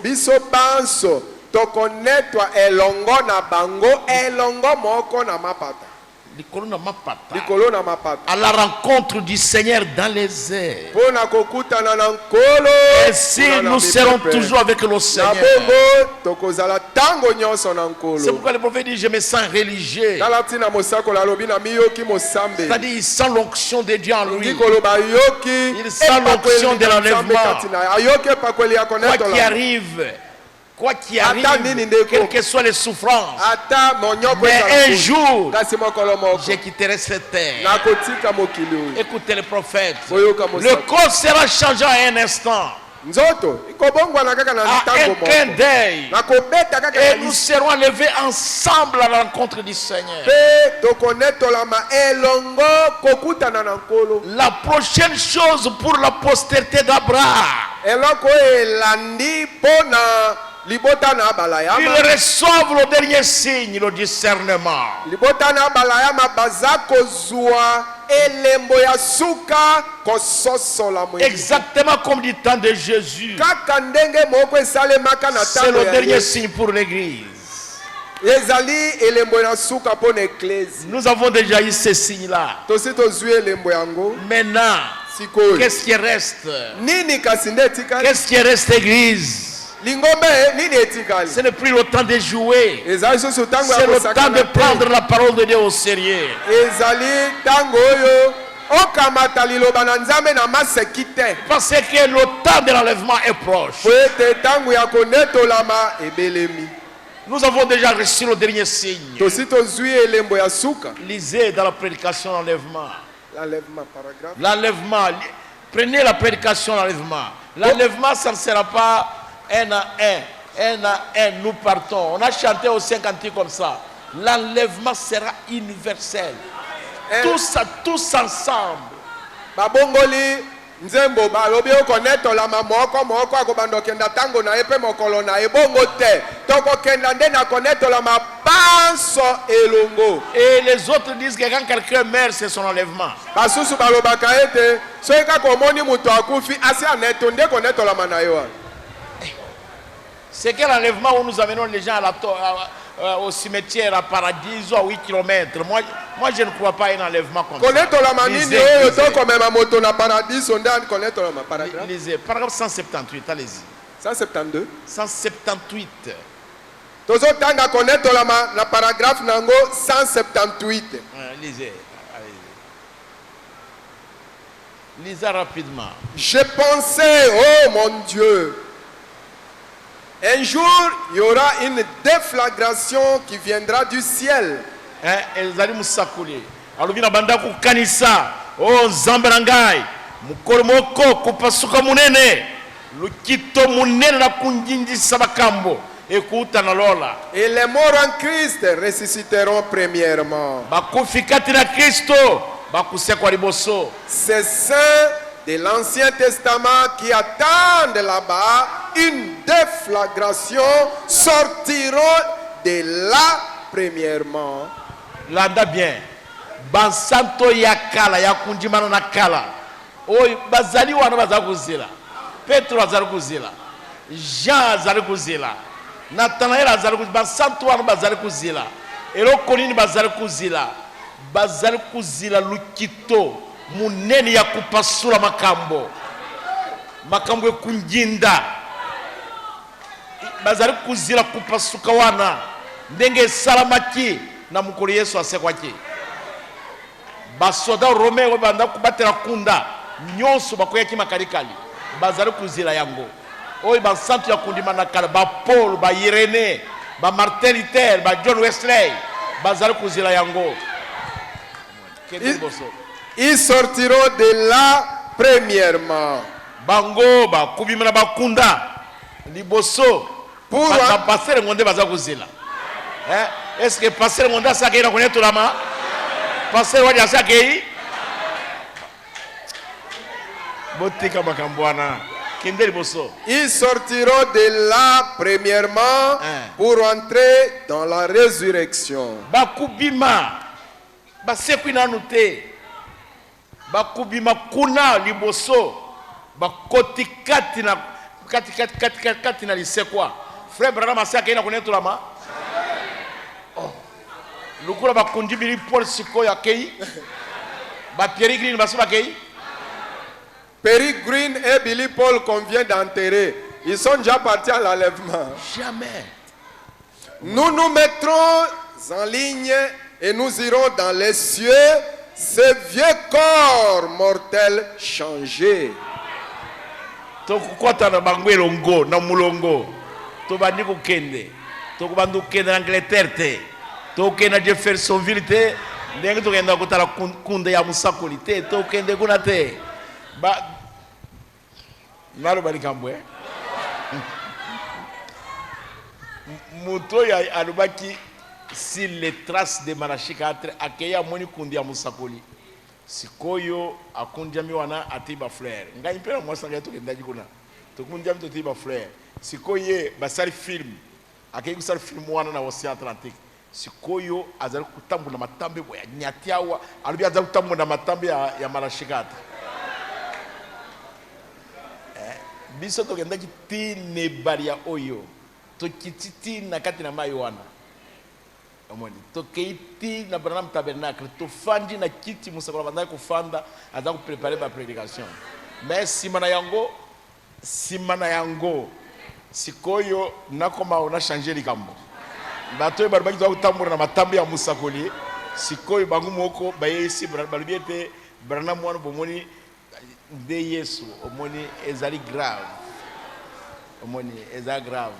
Speaker 5: biso banso tokonetwa elongo na bango elongo moko na mapata likolo na mapata
Speaker 4: À la rencontre du Seigneur dans les airs.
Speaker 5: mpo na kokutana na nkolo
Speaker 4: Ainsi,
Speaker 5: kuna na
Speaker 4: nous serons
Speaker 5: mipepe.
Speaker 4: toujours avec le
Speaker 5: na
Speaker 4: Seigneur.
Speaker 5: bongo tokozala ntango nyonso na
Speaker 4: C'est
Speaker 5: nkolo.
Speaker 4: pourquoi le prophète dit, je me sens religieux.
Speaker 5: tala ntina mosakoli alobi na miyoki mosambe
Speaker 4: C'est-à-dire, il sent l'onction de Dieu en lui.
Speaker 5: ngi koloba ayoki
Speaker 4: Il sent l'onction de
Speaker 5: epakweli na Nzambe
Speaker 4: l'enlèvement.
Speaker 5: kati na ye. ayoki epakweli ya
Speaker 4: Quoi
Speaker 5: konetola.
Speaker 4: qu'il arrive,
Speaker 5: Ata nini ndeko.
Speaker 4: quelles que soient les souffrances,
Speaker 5: ata monyoko
Speaker 4: mais
Speaker 5: ezala
Speaker 4: un
Speaker 5: kutu.
Speaker 4: jour,
Speaker 5: kasi mokolo moko
Speaker 4: je quitterai cette terre.
Speaker 5: nakotika mokili oyo.
Speaker 4: Écoutez le prophète.
Speaker 5: Boyoka
Speaker 4: Le
Speaker 5: mosaka.
Speaker 4: corps sera changé en un instant,
Speaker 5: nzoto ikobongwana kaka na
Speaker 4: à un
Speaker 5: ntango
Speaker 4: clin
Speaker 5: moko
Speaker 4: d'œil.
Speaker 5: nakobeta kaka
Speaker 4: Et
Speaker 5: na
Speaker 4: nous
Speaker 5: lisi
Speaker 4: serons enlevés ensemble à la rencontre du Seigneur.
Speaker 5: mpe tokonetolama elongo kokutana na nkolo.
Speaker 4: La prochaine chose pour la postérité d'Abraham,
Speaker 5: eloko oyo elandi mpo na libota na
Speaker 4: ils
Speaker 5: abalayama
Speaker 4: reçoivent le dernier signe, le discernement.
Speaker 5: libota na abalayama baza kozwa elembo ya suka kososola moyibi.
Speaker 4: Exactement comme du temps de Jésus.
Speaker 5: kaka ndenge moko esalemaka na
Speaker 4: C'est
Speaker 5: ntango
Speaker 4: le
Speaker 5: ya
Speaker 4: dernier
Speaker 5: Yesu.
Speaker 4: signe pour l'Église.
Speaker 5: ezali elembo ya suka mpo na eklesi.
Speaker 4: Nous avons déjà eu ce signe-là.
Speaker 5: tosi tozwi elembo yango
Speaker 4: Maintenant,
Speaker 5: sikoyo.
Speaker 4: qu'est-ce qui reste?
Speaker 5: nini kasi nde etikali
Speaker 4: Qu'est-ce qui reste, Église?
Speaker 5: lingombe nini etikali
Speaker 4: Ce n'est plus le temps de jouer.
Speaker 5: ezali susu ntango
Speaker 4: C'est
Speaker 5: ya
Speaker 4: le temps de
Speaker 5: kosakana
Speaker 4: prendre
Speaker 5: te
Speaker 4: la parole de Dieu au sérieux.
Speaker 5: ezali ntango oyo okamata liloba na nzambe na maseki te
Speaker 4: Parce que le temps de l'enlèvement est proche.
Speaker 5: po ete ntango ya konetolama ebelemi.
Speaker 4: Nous avons déjà reçu le dernier signe.
Speaker 5: tosi tozwi elembo ya suka.
Speaker 4: Lisez dans la prédication l'enlèvement.
Speaker 5: l'enlèvement paragraphe
Speaker 4: L'enlèvement. Prenez la prédication l'enlèvement. L'enlèvement, ça ne sera pas un à un, nous partons. On a chanté au 50 comme ça. L'enlèvement sera universel. Tous ensemble.
Speaker 5: babongoli nzembo balobi okonetolama moko moko akobanda okenda ntango na ye mpe mokolo na ye bongo te tokokenda nde na konetolama banso elongo.
Speaker 4: Et les autres disent que quand quelqu'un meurt, c'est son enlèvement.
Speaker 5: basusu balobaka ete soki kaka omoni moto akufi asi aneto nde konetolama na yo wana.
Speaker 4: C'est quel enlèvement où nous amenons les gens au cimetière à Paradiso à 8 km. Moi, je ne crois pas à un enlèvement comme ça.
Speaker 5: konetolama nini
Speaker 4: Lisez,
Speaker 5: oyo
Speaker 4: lisez.
Speaker 5: tokomema moto na paradiso nde ani konetolama paragraphe
Speaker 4: Lisez. Paragraphe 178, allez-y.
Speaker 5: 172
Speaker 4: 178.
Speaker 5: tozotanga konetolama na paragraphe nango 178.
Speaker 4: Lisez. Allez-y. Lisez rapidement.
Speaker 5: Je pensais, oh mon Dieu, un jour il y aura une déflagration qui viendra du ciel.
Speaker 4: Ezali musakuli. Alobi na banda kukanisa. Oh nzambe na ngai. Mukolo moko kupasuka munene. Lukito munene na kunjinjisa bakambo. Ekuta na lola.
Speaker 5: Et les morts en Christ ressusciteront premièrement.
Speaker 4: Bakufi kati na Kristo. Bakusekwa liboso.
Speaker 5: Ces saints de l'Ancien Testament qui attendent là-bas une déflagration sortiront de là premièrement.
Speaker 4: Landa bien. Bansanto ya kala ya kunjimana na kala. Oy bazali wana bazali kuzila. Petro azali kuzila. Jean azali kuzila. Nathanael azali kuzila. Bansanto wana bazali kuzila. Eloko nini bazali kuzila. Bazali kuzila lukito munene ya kupasula makambo makambo ekunjinda bazali kuzila kupasuka wana ndenge salamaki na mukolo Yesu asekwaki basoda Romeo banda kubatela kunda nyonso bakoyaki makalikali bazali kuzila yango oyo basantu ya kundima na kala ba Paul ba Irene ba Martin Luther ba John Wesley bazali kuzila yango.
Speaker 5: Ils sortiront de là premièrement.
Speaker 4: Bango ba kubima na bakunda liboso
Speaker 5: Pour
Speaker 4: ba passer ngonde bazali kuzila. Est-ce que passer ngonde asaka ina connaître la main? Passer wadi asaka yi? Botika makambwana.
Speaker 5: Ils sortiront de là premièrement pour entrer dans la résurrection.
Speaker 4: Bakubima basekwina nute bakubima kuna liboso bakoti kati na lisekwa frère Branham asaka ina connaître la main. Oh lukula bakundi bili Paul sikoya kei ba Pierre Green baso bakei.
Speaker 5: Perry Green et Billy Paul qu'on vient d'enterrer, ils sont déjà partis à l'enlèvement.
Speaker 4: Jamais.
Speaker 5: Nous nous mettrons en ligne et nous irons dans les cieux, ces vieux corps mortels changés.
Speaker 4: Tokukota na bango elongo na mulongo tobandi kokende tokubanda kokende na Angleterre te tokende na Jeffersonville te ndenge tokenda kotala kunde ya musakoli te tokende kuna te ba nalo bali kambwe muto ya alubaki si les traces de Malachi 4 akeya moni kundi ya musakoli sikoyo akunjami wana atiba frère ngai mpela mwasa ngai tokendaji kuna tokunjami totiba frère sikoye basali film akeyi kusali film wana na Océan Atlantique sikoyo azali kutambu na matambe boya nyatiawa alubi azali kutambu na matambe ya Malachi 4 biso tokendaki ti ne balia oyo tokititi na kati na mai wana omoni tokeiti na Branham Tabernacle tofandi na kiti musakola bandaki kufanda aza ko préparer ba prédication mais simana yango sikoyo nakoma ona changer likambo bato ba baki kutambola na matambi ya musakoli sikoyo bangu moko bayesi balubiete Branham wana bomoni de Yesu omoni ezali grave omoni ezali grave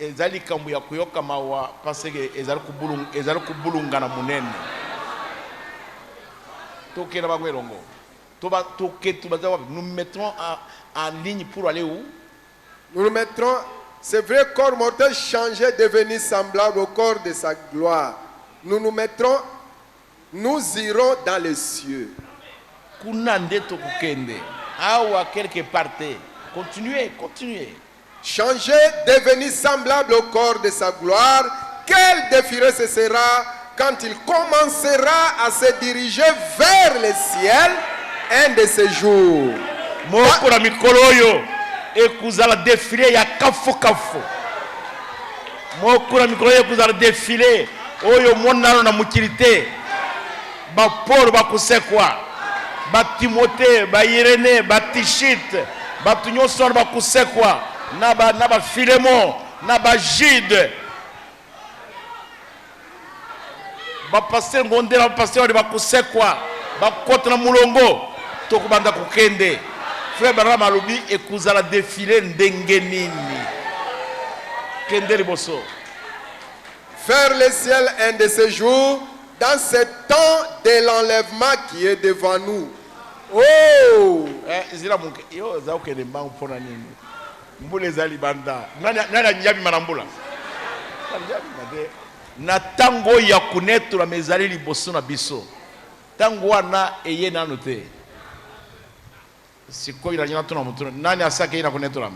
Speaker 4: ezali kambu ya kuyoka mawa parce que ezali kubulunga na munene tokena bango elongo nous mettrons en ligne pour aller où?
Speaker 5: Nous nous mettrons ces vrais corps mortels changés devenir semblables au corps de sa gloire. Nous irons dans les cieux.
Speaker 4: Kunande tokukende awa quelque part continuez
Speaker 5: changer devenir semblable au corps de sa gloire. Quel défi ce sera quand il commencera à se diriger vers le ciel un de ces jours.
Speaker 4: Moko na mikolo oyo ekuzala défilé ya kafo moko na mikolo oyo ekuzala défilé oyo monano na mukilité ba Paul bakusekwa ba Timothée ba Irene ba Tichite ba tunyonso bakusekwa na ba Philémon na ba Jude ba pasteur ngondela ba pasteur bakusekwa ba kota na mulongo tokubanda kukende frère Branham alobi ekuzala défilé ndenge nini kende liboso
Speaker 5: vers le ciel un de ces jours dans ce temps de l'enlèvement qui est devant nous. Oh!
Speaker 4: Zila munke yo za ukende mbangu pona nini mbule zali banda nana nyabi manambula na tango ya kunetu la mezali liboso na biso tango wana eye nanu te siko ila nyina tuna mutu nani asake ina kunetu la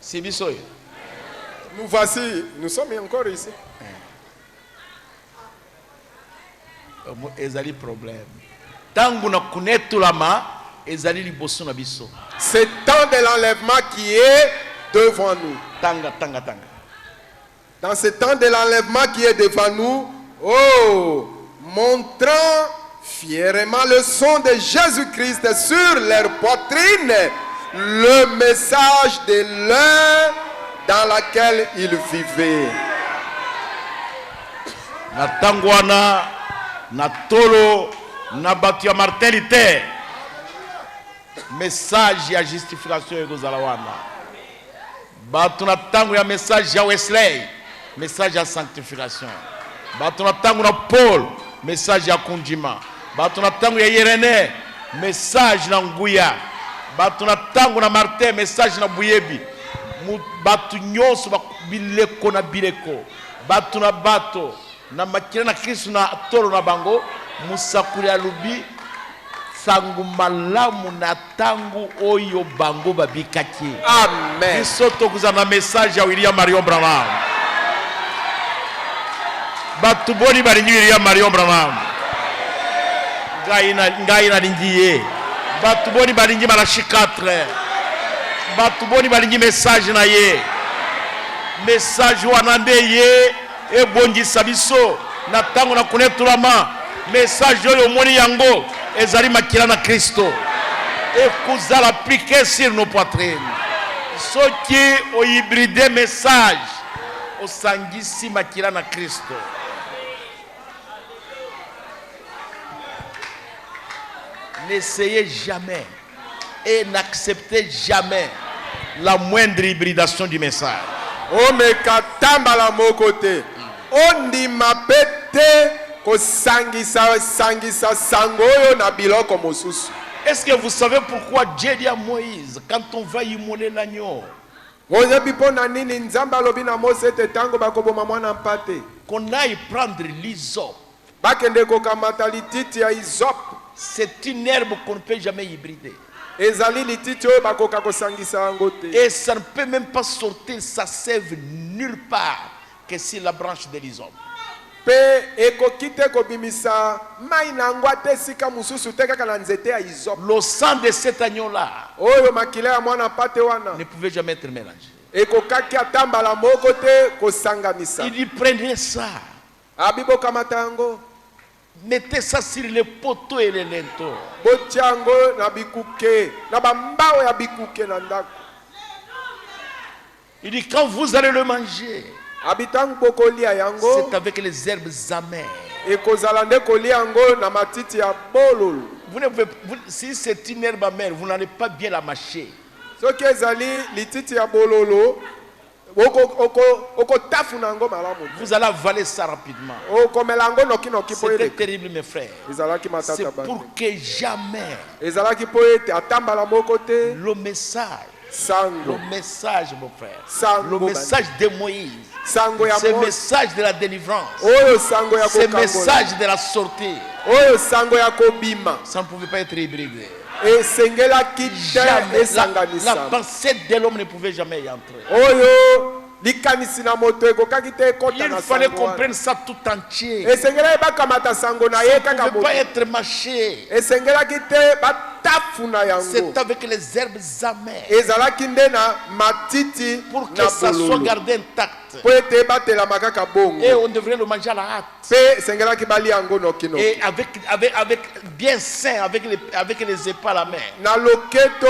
Speaker 4: si biso
Speaker 5: nous voici, nous sommes encore ici.
Speaker 4: Ezali problème tangu na kunetu la ma ezali liboso na biso
Speaker 5: c'est temps de l'enlèvement qui est devant nous.
Speaker 4: Tanga.
Speaker 5: Dans ce temps de l'enlèvement qui est devant nous, Oh, montrant fièrement le son de Jésus-Christ sur leur poitrine, le message de l'heure dans laquelle ils vivaient.
Speaker 4: Na tangwana, na tolo, na batu ya martelite. Message ya justification ekozala wana. Batu na tango ya message ya Wesley, message ya sanctification. Batu na tango na Paul, message ya kundima. Batu na tango ya Irene, message na nguya. Batu na tango na Martin, message na buyebi. Batu nyonso bileko na bileko. Batu na bato na makila na Kristo na tolo na bango musakuli alubi sangu malamu na tangu oyo bango babikaki.
Speaker 5: Amen.
Speaker 4: Biso tokuza na message ya William Marion Branham. Batu boni balingi William Marion Branham. Ngai na lingiye. Batu boni balingi Malachi 4. Batu boni balingi message na ye. Message wanande ye ebongisa biso na tango na kunetulama. Message oyo moni yango ezali makila na Kristo. Ekuzala appliqué sur nos poitrines. Soki o hybride message osangisi makila na Kristo. N'essayez jamais et n'acceptez jamais la moindre hybridation du message.
Speaker 5: Omekatamba la mokote. Ondima pete ko sangisa sangoyo na biloko mosusu.
Speaker 4: Est-ce que vous savez pourquoi Dieu dit à Moïse, quand on va immoler l'agneau,
Speaker 5: Oyebi pona nini nzamba alobi na Mose te tango bakoboma mwana mpate.
Speaker 4: qu'on aille prendre l'hysope?
Speaker 5: Bakende kokamata lititi ya izop.
Speaker 4: C'est une herbe qu'on ne peut jamais hybrider.
Speaker 5: Ezali lititi oyo bakoka kosangisa yango te.
Speaker 4: Et ça ne peut même pas sortir sa sève nulle part que sur la branche de l'hysope.
Speaker 5: Pe ekoki te kobimisa mai na yango ate esika mosusu te kaka na nzete ya izop.
Speaker 4: Le sang de cet agneau-là
Speaker 5: Oyo makila ya mwana mpate wana
Speaker 4: ne pouvait jamais être mélangé.
Speaker 5: ekokaki atambala moko te kosanganisa.
Speaker 4: Il dit prenez ça,
Speaker 5: Abibokamata yango
Speaker 4: mettez ça sur les poteaux et les linteaux.
Speaker 5: botia yango na bikuke na bambao ya bikuke na ndako.
Speaker 4: Il dit quand vous allez le manger,
Speaker 5: Abitangu bokolia yango
Speaker 4: c'est avec les herbes amères.
Speaker 5: ekozala nde kolia yango na matiti ya bololo.
Speaker 4: Vous ne pouvez, si c'est une herbe amère, vous n'allez pas bien la mâcher.
Speaker 5: Soki ezali lititi ya bololo okotafuna yango malamu te.
Speaker 4: Vous allez avaler ça rapidement.
Speaker 5: okomela yango nokinoki po
Speaker 4: C'était
Speaker 5: eleka.
Speaker 4: terrible, mes frères.
Speaker 5: Ezalaki
Speaker 4: C'est
Speaker 5: matata bani.
Speaker 4: pour que jamais
Speaker 5: Ezalaki po ete atambala moko te
Speaker 4: le message,
Speaker 5: sango.
Speaker 4: le message, mon frère,
Speaker 5: Sango
Speaker 4: le message de Moïse,
Speaker 5: Sango ya
Speaker 4: ce
Speaker 5: Mose.
Speaker 4: message de la délivrance,
Speaker 5: Oyo sango ya
Speaker 4: ce
Speaker 5: kokangola.
Speaker 4: message de la sortie,
Speaker 5: Oyo sango ya kobima.
Speaker 4: ça ne pouvait pas être hybridé.
Speaker 5: Esengelaki te
Speaker 4: Jamais. La
Speaker 5: esanganisa.
Speaker 4: pensée de l'homme ne pouvait jamais y entrer.
Speaker 5: Oyo likanisi na moto ekokaki te ekota
Speaker 4: Il
Speaker 5: na
Speaker 4: fallait
Speaker 5: sango wana.
Speaker 4: comprendre ça tout entier.
Speaker 5: Esengela bakamata sango na ye
Speaker 4: Ça
Speaker 5: kaka
Speaker 4: ne pouvait
Speaker 5: moto.
Speaker 4: pas être mâché.
Speaker 5: Esengelaki te batafuna yango.
Speaker 4: C'est avec les herbes amères
Speaker 5: Ezalaki nde na matiti
Speaker 4: pour que
Speaker 5: na
Speaker 4: ça soit
Speaker 5: bololo.
Speaker 4: gardé intact.
Speaker 5: Po ete batelama kaka bongo.
Speaker 4: Et on devrait le manger à la hâte.
Speaker 5: Pe esengelaki balia yango nokinoki.
Speaker 4: Et avec bien sain, avec les épaules à la main.
Speaker 5: Na loketo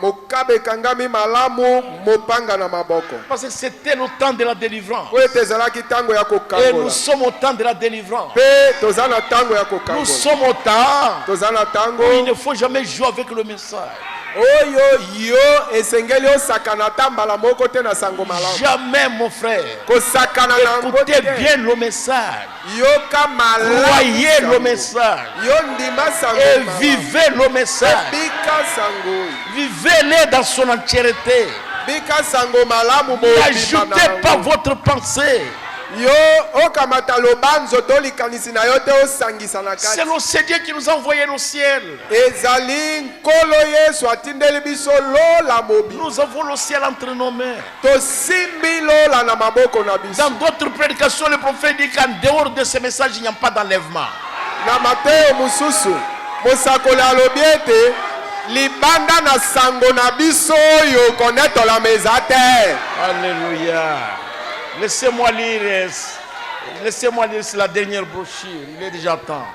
Speaker 5: mokabe kangami malamu mopanga na maboko.
Speaker 4: Parce que c'était le temps de la délivrance.
Speaker 5: Po ete ezalaki tango ya
Speaker 4: Et nous
Speaker 5: kokangola.
Speaker 4: sommes au temps de la délivrance.
Speaker 5: Pe toza na tango ya
Speaker 4: Nous
Speaker 5: kokangola.
Speaker 4: sommes au temps
Speaker 5: Toza na tango
Speaker 4: où il ne faut jamais jouer avec le message.
Speaker 5: oyo yo esengeli osakana tambala moko te na sango malamu.
Speaker 4: Jamais, mon frère.
Speaker 5: Kosakana na yango
Speaker 4: Écoutez
Speaker 5: te.
Speaker 4: bien le message.
Speaker 5: Yoka malamu.
Speaker 4: Croyez le
Speaker 5: sango.
Speaker 4: message.
Speaker 5: Yo ndima sango
Speaker 4: Et
Speaker 5: malamu.
Speaker 4: vivez le message.
Speaker 5: Bika sango.
Speaker 4: Vivez-le dans son entièreté.
Speaker 5: Bika sango malamu mo
Speaker 4: N'ajoutez pas votre pensée.
Speaker 5: Yo okamata lobanzo to likanisi na yo te osangisa na
Speaker 4: C'est
Speaker 5: kati.
Speaker 4: le Seigneur qui nous a envoyé au ciel.
Speaker 5: Ezali nkolo Yesu atindeli biso lola mobi.
Speaker 4: Nous avons le ciel entre nos mains.
Speaker 5: Tosimbi lola na maboko na biso.
Speaker 4: Dans d'autres prédications, le prophète dit qu'en dehors de ce message, il n'y a pas d'enlèvement.
Speaker 5: Na Mateo mususu mosakoli alobi ete libanda na sango na biso oyo konetola meza te.
Speaker 4: Alléluia. Laissez-moi lire Laissez-moi lire la dernière brochure. Il est déjà temps.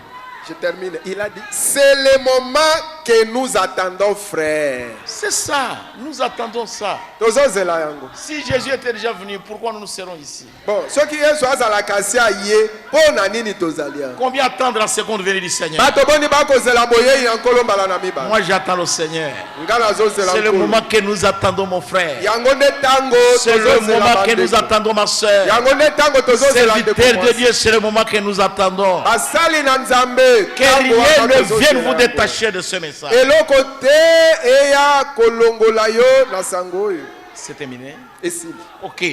Speaker 5: Je termine. Il a dit, c'est le moment que nous attendons, frère.
Speaker 4: C'est ça. Nous attendons ça.
Speaker 5: Tozozela yango.
Speaker 4: Si Jésus était déjà venu, pourquoi nous serons ici?
Speaker 5: Bon, ce qui est soit à la cassia yé, pour nini tozalia.
Speaker 4: Combien attendre la seconde venue du Seigneur?
Speaker 5: Batoboni bako zela boye yankolo balanami ba.
Speaker 4: Moi j'attends le Seigneur.
Speaker 5: Ngala zo zela.
Speaker 4: C'est le moment que nous attendons, mon frère.
Speaker 5: Yango ne tango.
Speaker 4: C'est le moment que nous attendons, ma soeur.
Speaker 5: Yango ne tango tozozela.
Speaker 4: Serviteur de Dieu, c'est le moment que nous attendons.
Speaker 5: Asali na nzambe.
Speaker 4: Que rien ne vienne vous détacher de ce message.
Speaker 5: Et le côté eya kolongola yo na sango yo.
Speaker 4: C'est terminé.
Speaker 5: Et si.
Speaker 4: Ok.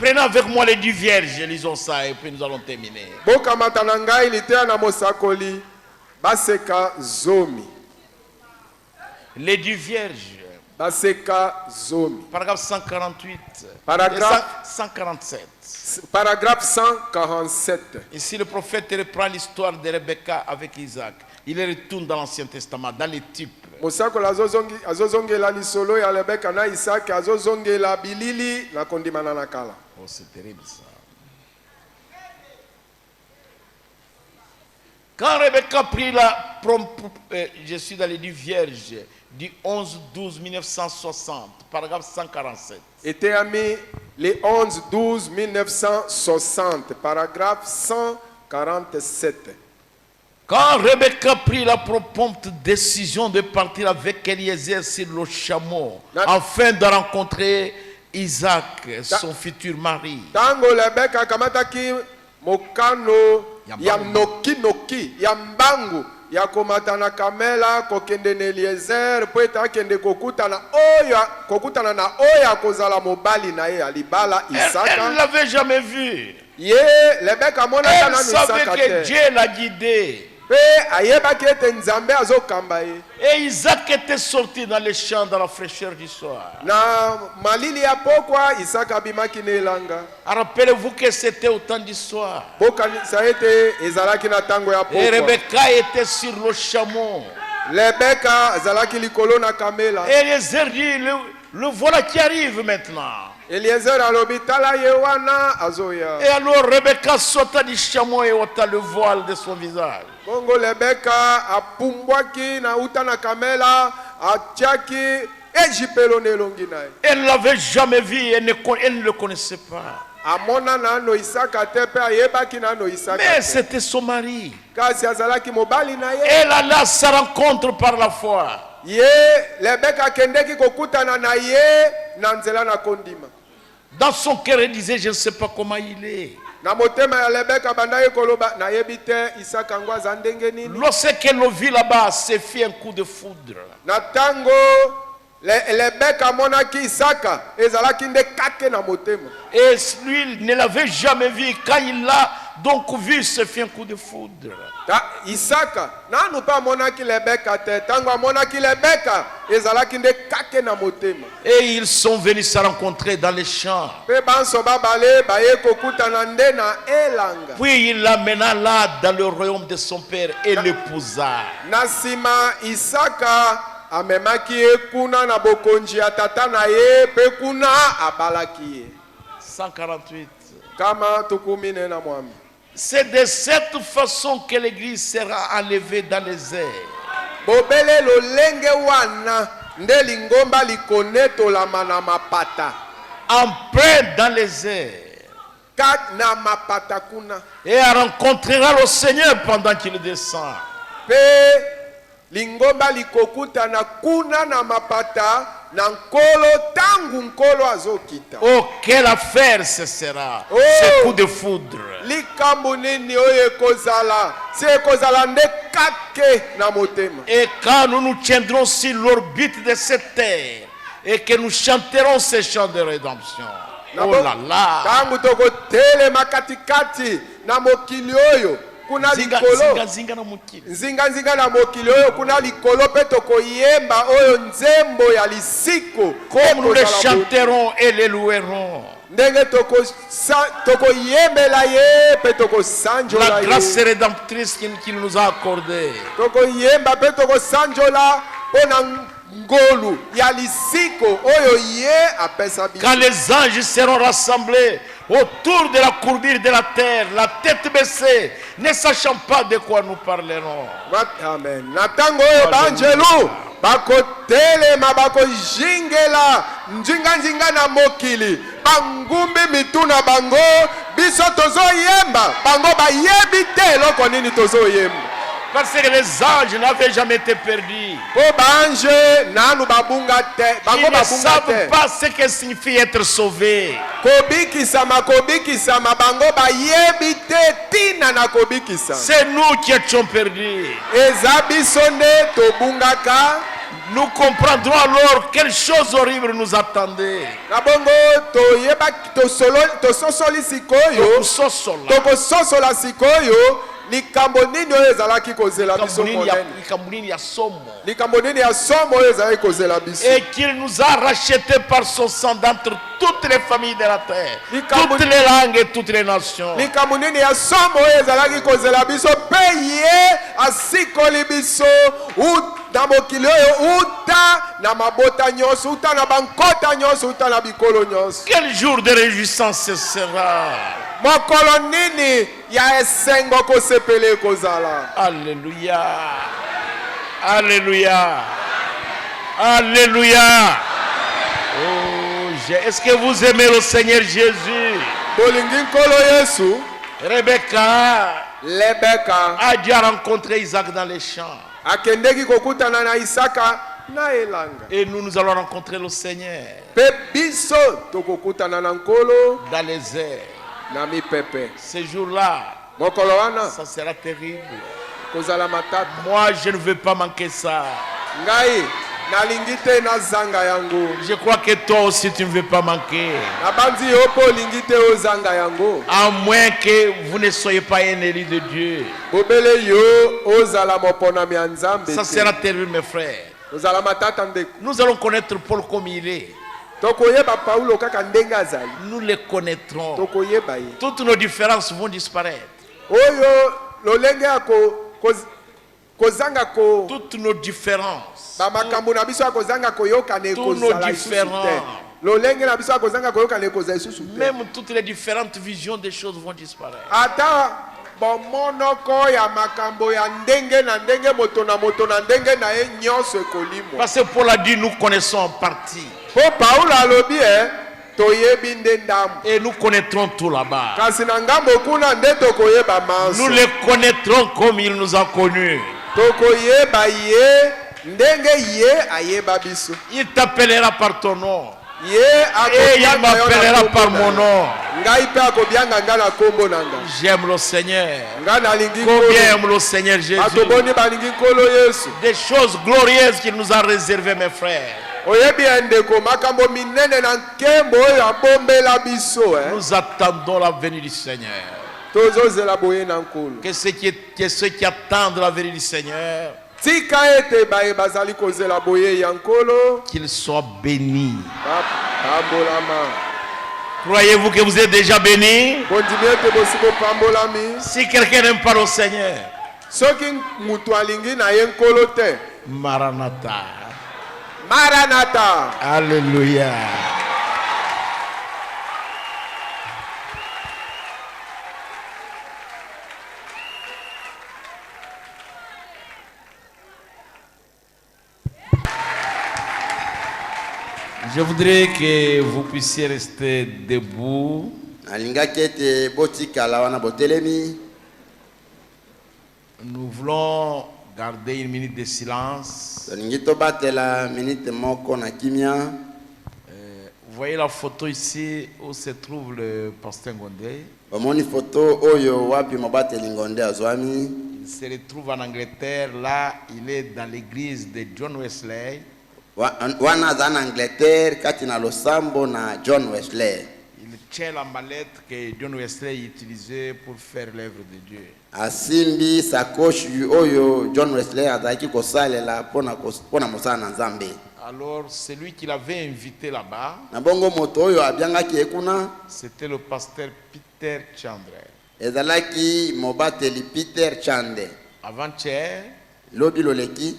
Speaker 4: Prenez avec moi les 10 vierges, lisons ça et puis nous allons terminer.
Speaker 5: Boka matananga ilitea na mosakoli baseka zomi.
Speaker 4: Les 10 vierges.
Speaker 5: Baseka zomi.
Speaker 4: Paragraphe 148.
Speaker 5: Paragraphe
Speaker 4: 147.
Speaker 5: Paragraphe 147.
Speaker 4: Ici, le prophète reprend l'histoire de Rebecca avec Isaac. Il retourne dans l'Ancien Testament, dans les types.
Speaker 5: Mosakoli azozongela lisolo ya Rebeka na Isaac azozongela bilili na kondimana na kala.
Speaker 4: Oh, c'est terrible ça. Quand Rebecca prit je suis dans les 10 vierges, du 11-12-1960, paragraphe 147.
Speaker 5: Était ami les 11-12-1960, paragraphe 147.
Speaker 4: Quand Rebecca prit la prompte décision de partir avec Eliezer sur le chameau, afin de rencontrer Isaac, son futur mari.
Speaker 5: Tango Rebecca kamataki mokano ya noki ya mbangu ya komata na kamela kokende na Eliezer po eta kende kokutana na oya kozala mobali na ye alibala Isaka.
Speaker 4: Elle ne l'avait jamais vu.
Speaker 5: Rebecca mona
Speaker 4: Elle savait que Dieu l'a guidé. Et Isaac était sorti dans les champs dans la fraîcheur du soir. Rappelez-vous que c'était au temps du soir. Et Rebecca était sur le chameau. Et Eliezer dit, le voilà qui arrive maintenant.
Speaker 5: Eliezer alobitala yewana azoya.
Speaker 4: Et alors Rebecca sauta du chameau et ôta le voile de son visage.
Speaker 5: Bongo Rebecca apumbwaki na uta na kamela atiaki ejipelone longinae.
Speaker 4: Elle ne l'avait jamais vu, elle ne le connaissait pas.
Speaker 5: Amona na no Isaka tepe ayebaki na no Isaka.
Speaker 4: Mais c'était son mari.
Speaker 5: Kasi azalaki mobali na ye.
Speaker 4: Elle alla à sa rencontre par la foi.
Speaker 5: Rebecca kendeki kokutana na ye na nzela na kondima.
Speaker 4: Dans son cœur, elle disait, je ne sais pas comment il est. Lorsqu'elle le vit là-bas, s'est fait un coup de foudre. Et lui ne l'avait jamais vu. Quand il l'a donc vu, s'est fait un coup de foudre. Et ils sont venus se rencontrer dans les champs. Puis il l'amena là dans le royaume de son père et l'épousa.
Speaker 5: Amemaki kuna na bokonji ya tata na ye pe kuna abalaki ye.
Speaker 4: 148.
Speaker 5: Kama tukumine na mwami.
Speaker 4: C'est de cette façon que l'église sera enlevée dans les airs.
Speaker 5: Bobele lolenge wana nde lingomba likoneto la mana mapata.
Speaker 4: En paix dans les airs.
Speaker 5: Kat na mapata kuna.
Speaker 4: Et elle rencontrera le Seigneur pendant qu'il descend.
Speaker 5: Pe lingomba likokuta na kuna na mapata na nkolo tangu nkolo azokita.
Speaker 4: Oh, quelle affaire ce sera, ce coup de foudre.
Speaker 5: Likambo nini oye kozala, se kozala nde kake na motema.
Speaker 4: Et quand nous nous tiendrons sur l'orbite de cette terre et que nous chanterons ces chants de rédemption. Oh là là.
Speaker 5: Tangu toko tele makatikati na mokili oyo. Kuna likolo nzinga na mokili oyo kuna likolo pe tokoyemba oyo nzembo ya lisiko
Speaker 4: comme nous les chanterons et les louerons.
Speaker 5: Ndenge tokoyembela ye pe tokosanjola
Speaker 4: la grâce rédemptrice qu'il nous a accordée.
Speaker 5: Tokoyemba pe tokosanjola pona ngolu ya lisiko oyo ye apesa biso.
Speaker 4: Quand les anges seront rassemblés autour de la courbure de la terre, la tête baissée, ne sachant pas de quoi nous parlerons.
Speaker 5: Amen. Na tango oyo banjelu bakotelema bakojingela njinga na mokili bangumbi mituna bango biso tozoyemba bango bayebi te eloko nini tozoyemba.
Speaker 4: Parce que les anges n'avaient jamais été perdus.
Speaker 5: Po banje nanu babunga te bango
Speaker 4: Ils ne
Speaker 5: babunga
Speaker 4: savent
Speaker 5: te
Speaker 4: pas ce que signifie être sauvé.
Speaker 5: kobikisama bango bayebi te tina na kobikisa.
Speaker 4: C'est nous qui étions perdus.
Speaker 5: Eza biso nde tobungaka.
Speaker 4: Nous comprendrons alors quelle chose horrible nous attendait.
Speaker 5: Na bongo toyeba tososoli sikoyo
Speaker 4: Sosola.
Speaker 5: tokososola sikoyo likambo nini oyo ezalaki kozela biso monene
Speaker 4: Likambunini ya somo.
Speaker 5: likambo nini ya somo oyo ezalaki kozela biso
Speaker 4: Et qu'il nous a rachetés par son sang d'entre toutes les familles de la terre,
Speaker 5: Likambo-
Speaker 4: toutes les langues et toutes les nations.
Speaker 5: likambo nini ya somo oyo ezalaki kozela biso mpe ye asikoli biso na mokili oyo uta na mabota nyonso uta na bankota nyonso uta na bikolo nyonso.
Speaker 4: Quel jour de réjouissance ce sera.
Speaker 5: mokolo nini ya esengo kosepela ekozala.
Speaker 4: Alléluia. Alléluia. Alléluia. Oh, est-ce que vous aimez le Seigneur Jésus?
Speaker 5: bolingi nkolo yesu
Speaker 4: Rebecca
Speaker 5: lebeka
Speaker 4: a déjà rencontré Isaac dans les champs.
Speaker 5: akendeki kokutana na isaka na elanga
Speaker 4: Et nous allons rencontrer le Seigneur
Speaker 5: mpe biso tokokutana na nkolo
Speaker 4: dans les airs.
Speaker 5: na mipepe.
Speaker 4: Ce jour-là,
Speaker 5: mokolo wana
Speaker 4: ça sera terrible.
Speaker 5: kozala matata.
Speaker 4: Moi, je ne veux pas manquer ça.
Speaker 5: ngai nalingi te nazanga yango.
Speaker 4: Je crois que toi aussi, tu ne veux pas manquer.
Speaker 5: nabandi yo mpo olingi te ozanga yango.
Speaker 4: À moins que vous ne soyez pas un élu de Dieu.
Speaker 5: bobele yo ozala moponami ya nzambe
Speaker 4: Ça
Speaker 5: te.
Speaker 4: sera terrible, mes frères.
Speaker 5: kozala matata ndeko.
Speaker 4: Nous allons connaître Paul comme il est.
Speaker 5: tokoyeba paulo kaka ndenge azali.
Speaker 4: Nous le connaîtrons.
Speaker 5: tokoyeba ye.
Speaker 4: Toutes nos différences vont disparaître.
Speaker 5: oyo lolenge ya kozanga ko
Speaker 4: Toutes nos différences.
Speaker 5: bamakambo na biso ya kozanga koyokana
Speaker 4: Tous nos
Speaker 5: ekozala lisusu te.
Speaker 4: différents.
Speaker 5: lolenge na biso ya kozanga koyokana ekozala lisusu te.
Speaker 4: Même toutes les différentes visions des choses vont disparaître.
Speaker 5: ata bomonoko ya makambo ya ndenge na ndenge moto na ndenge na ye nyonso ekolimwa.
Speaker 4: Parce que Paul a dit, nous connaissons en partie.
Speaker 5: po paulo alobi toyebi nde ndambo
Speaker 4: Et nous connaîtrons tout là-bas.
Speaker 5: kasi na ngambo kuna nde tokoyeba
Speaker 4: Nous
Speaker 5: manso.
Speaker 4: les connaîtrons comme il nous a connus.
Speaker 5: tokoyeba ye ndenge ye ayeba biso.
Speaker 4: Il t'appellera par ton nom.
Speaker 5: ye
Speaker 4: Et il
Speaker 5: akobianga yo na
Speaker 4: m'appellera
Speaker 5: kombo
Speaker 4: par
Speaker 5: na
Speaker 4: mon
Speaker 5: ye.
Speaker 4: nom.
Speaker 5: ngai mpe akobianga nga na kombo na nga.
Speaker 4: J'aime le Seigneur.
Speaker 5: nga nalingi
Speaker 4: Combien
Speaker 5: nkolo.
Speaker 4: aime le Seigneur Jésus.
Speaker 5: bato boni balingi nkolo yesu.
Speaker 4: Des choses glorieuses qu'il nous a réservées, mes frères.
Speaker 5: oyebi ya ndeko makambo minene na nkembo oyo abombela biso.
Speaker 4: Nous attendons la venue du Seigneur.
Speaker 5: tozozela boye na nkolo.
Speaker 4: Que ceux qui attendent la venue du Seigneur,
Speaker 5: tika ete baye bazali kozela boye ya nkolo.
Speaker 4: qu'ils soient bénis.
Speaker 5: pambolama.
Speaker 4: Croyez-vous que vous êtes déjà bénis?
Speaker 5: bondimi ete bosi bopambolami.
Speaker 4: Si quelqu'un n'aime pas le Seigneur,
Speaker 5: soki mutu alingi na ye nkolo te.
Speaker 4: Maranatha.
Speaker 5: maranata.
Speaker 4: Alléluia. Je voudrais que vous puissiez rester debout.
Speaker 2: nalingaki ete botikala wana botelemi.
Speaker 4: Nous voulons garder une minute de silence.
Speaker 2: tolingi tobatela minite moko na kimia.
Speaker 4: Vous voyez la photo ici où se trouve le pasteur Ngondé.
Speaker 2: omoni foto oyo wapi mobateli ngonde azwami.
Speaker 4: Il se retrouve en Angleterre. Là, il est dans l'église de John Wesley.
Speaker 2: wana aza na Angleterre kati na losambo na John Wesley.
Speaker 4: Il tient la mallette que John Wesley utilisait pour faire l'œuvre de Dieu.
Speaker 2: asimbi sakoshi oyo John Wesley azalaki kosalela pona mosala na nzambe.
Speaker 4: Alors, celui qui l'avait invité là-bas,
Speaker 2: na bongo moto oyo abiangaki ekuna
Speaker 4: c'était le pasteur Peter Chandler.
Speaker 2: ezalaki mobateli Peter Chande.
Speaker 4: Avant-hier,
Speaker 2: lobi loleki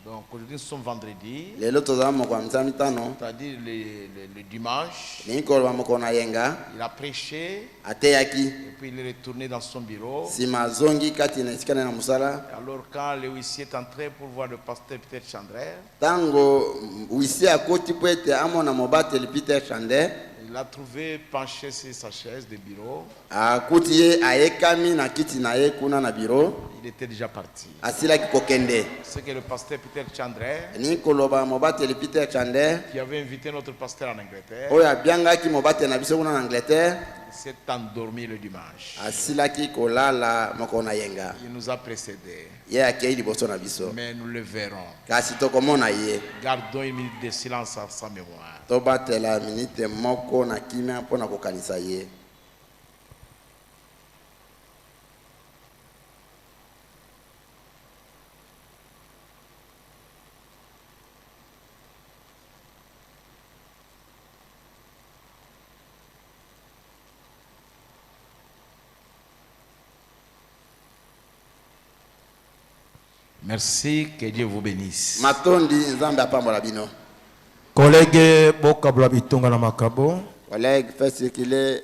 Speaker 4: Donc aujourd'hui nous sommes vendredi,
Speaker 2: lelo tozala moko ya mitano
Speaker 4: c'est-à-dire le dimanche.
Speaker 2: ningi koloba moko na yenga
Speaker 4: Il a prêché
Speaker 2: ateyaki
Speaker 4: et puis il est retourné dans son bureau.
Speaker 2: nsima azongi kati na esika na ye na mosala.
Speaker 4: Alors quand le huissier est entré pour voir le pasteur Peter Chandler,
Speaker 2: Ntango wisi akoti po ete amona mobateli Peter Chander
Speaker 4: il l'a trouvé penché sur sa chaise de bureau.
Speaker 2: akuti ye ayekami na kiti na ye kuna na biro
Speaker 4: Il était déjà parti.
Speaker 2: asilaki kokende.
Speaker 4: C'est que le pasteur Peter Chandler,
Speaker 2: Ningi koloba mobateli Peter Chander
Speaker 4: qui avait invité notre pasteur en Angleterre,
Speaker 2: oyo abiangaki mobateli na biso kuna na Angleterre
Speaker 4: s'est endormi le dimanche.
Speaker 2: asilaki kolala moko na yenga.
Speaker 4: Il nous a précédés,
Speaker 2: Ye akei liboso na biso
Speaker 4: mais nous le verrons.
Speaker 2: kasi tokomona ye.
Speaker 4: Gardons une minute de silence à sa mémoire.
Speaker 2: Tobatela minite moko na kimia mpona kokanisa ye.
Speaker 4: Merci, que Dieu vous bénisse.
Speaker 2: Matondi nzambe apambola bino.
Speaker 1: Collègue Bokabla Bitonga na Makabo.
Speaker 2: Collègue, faites circuler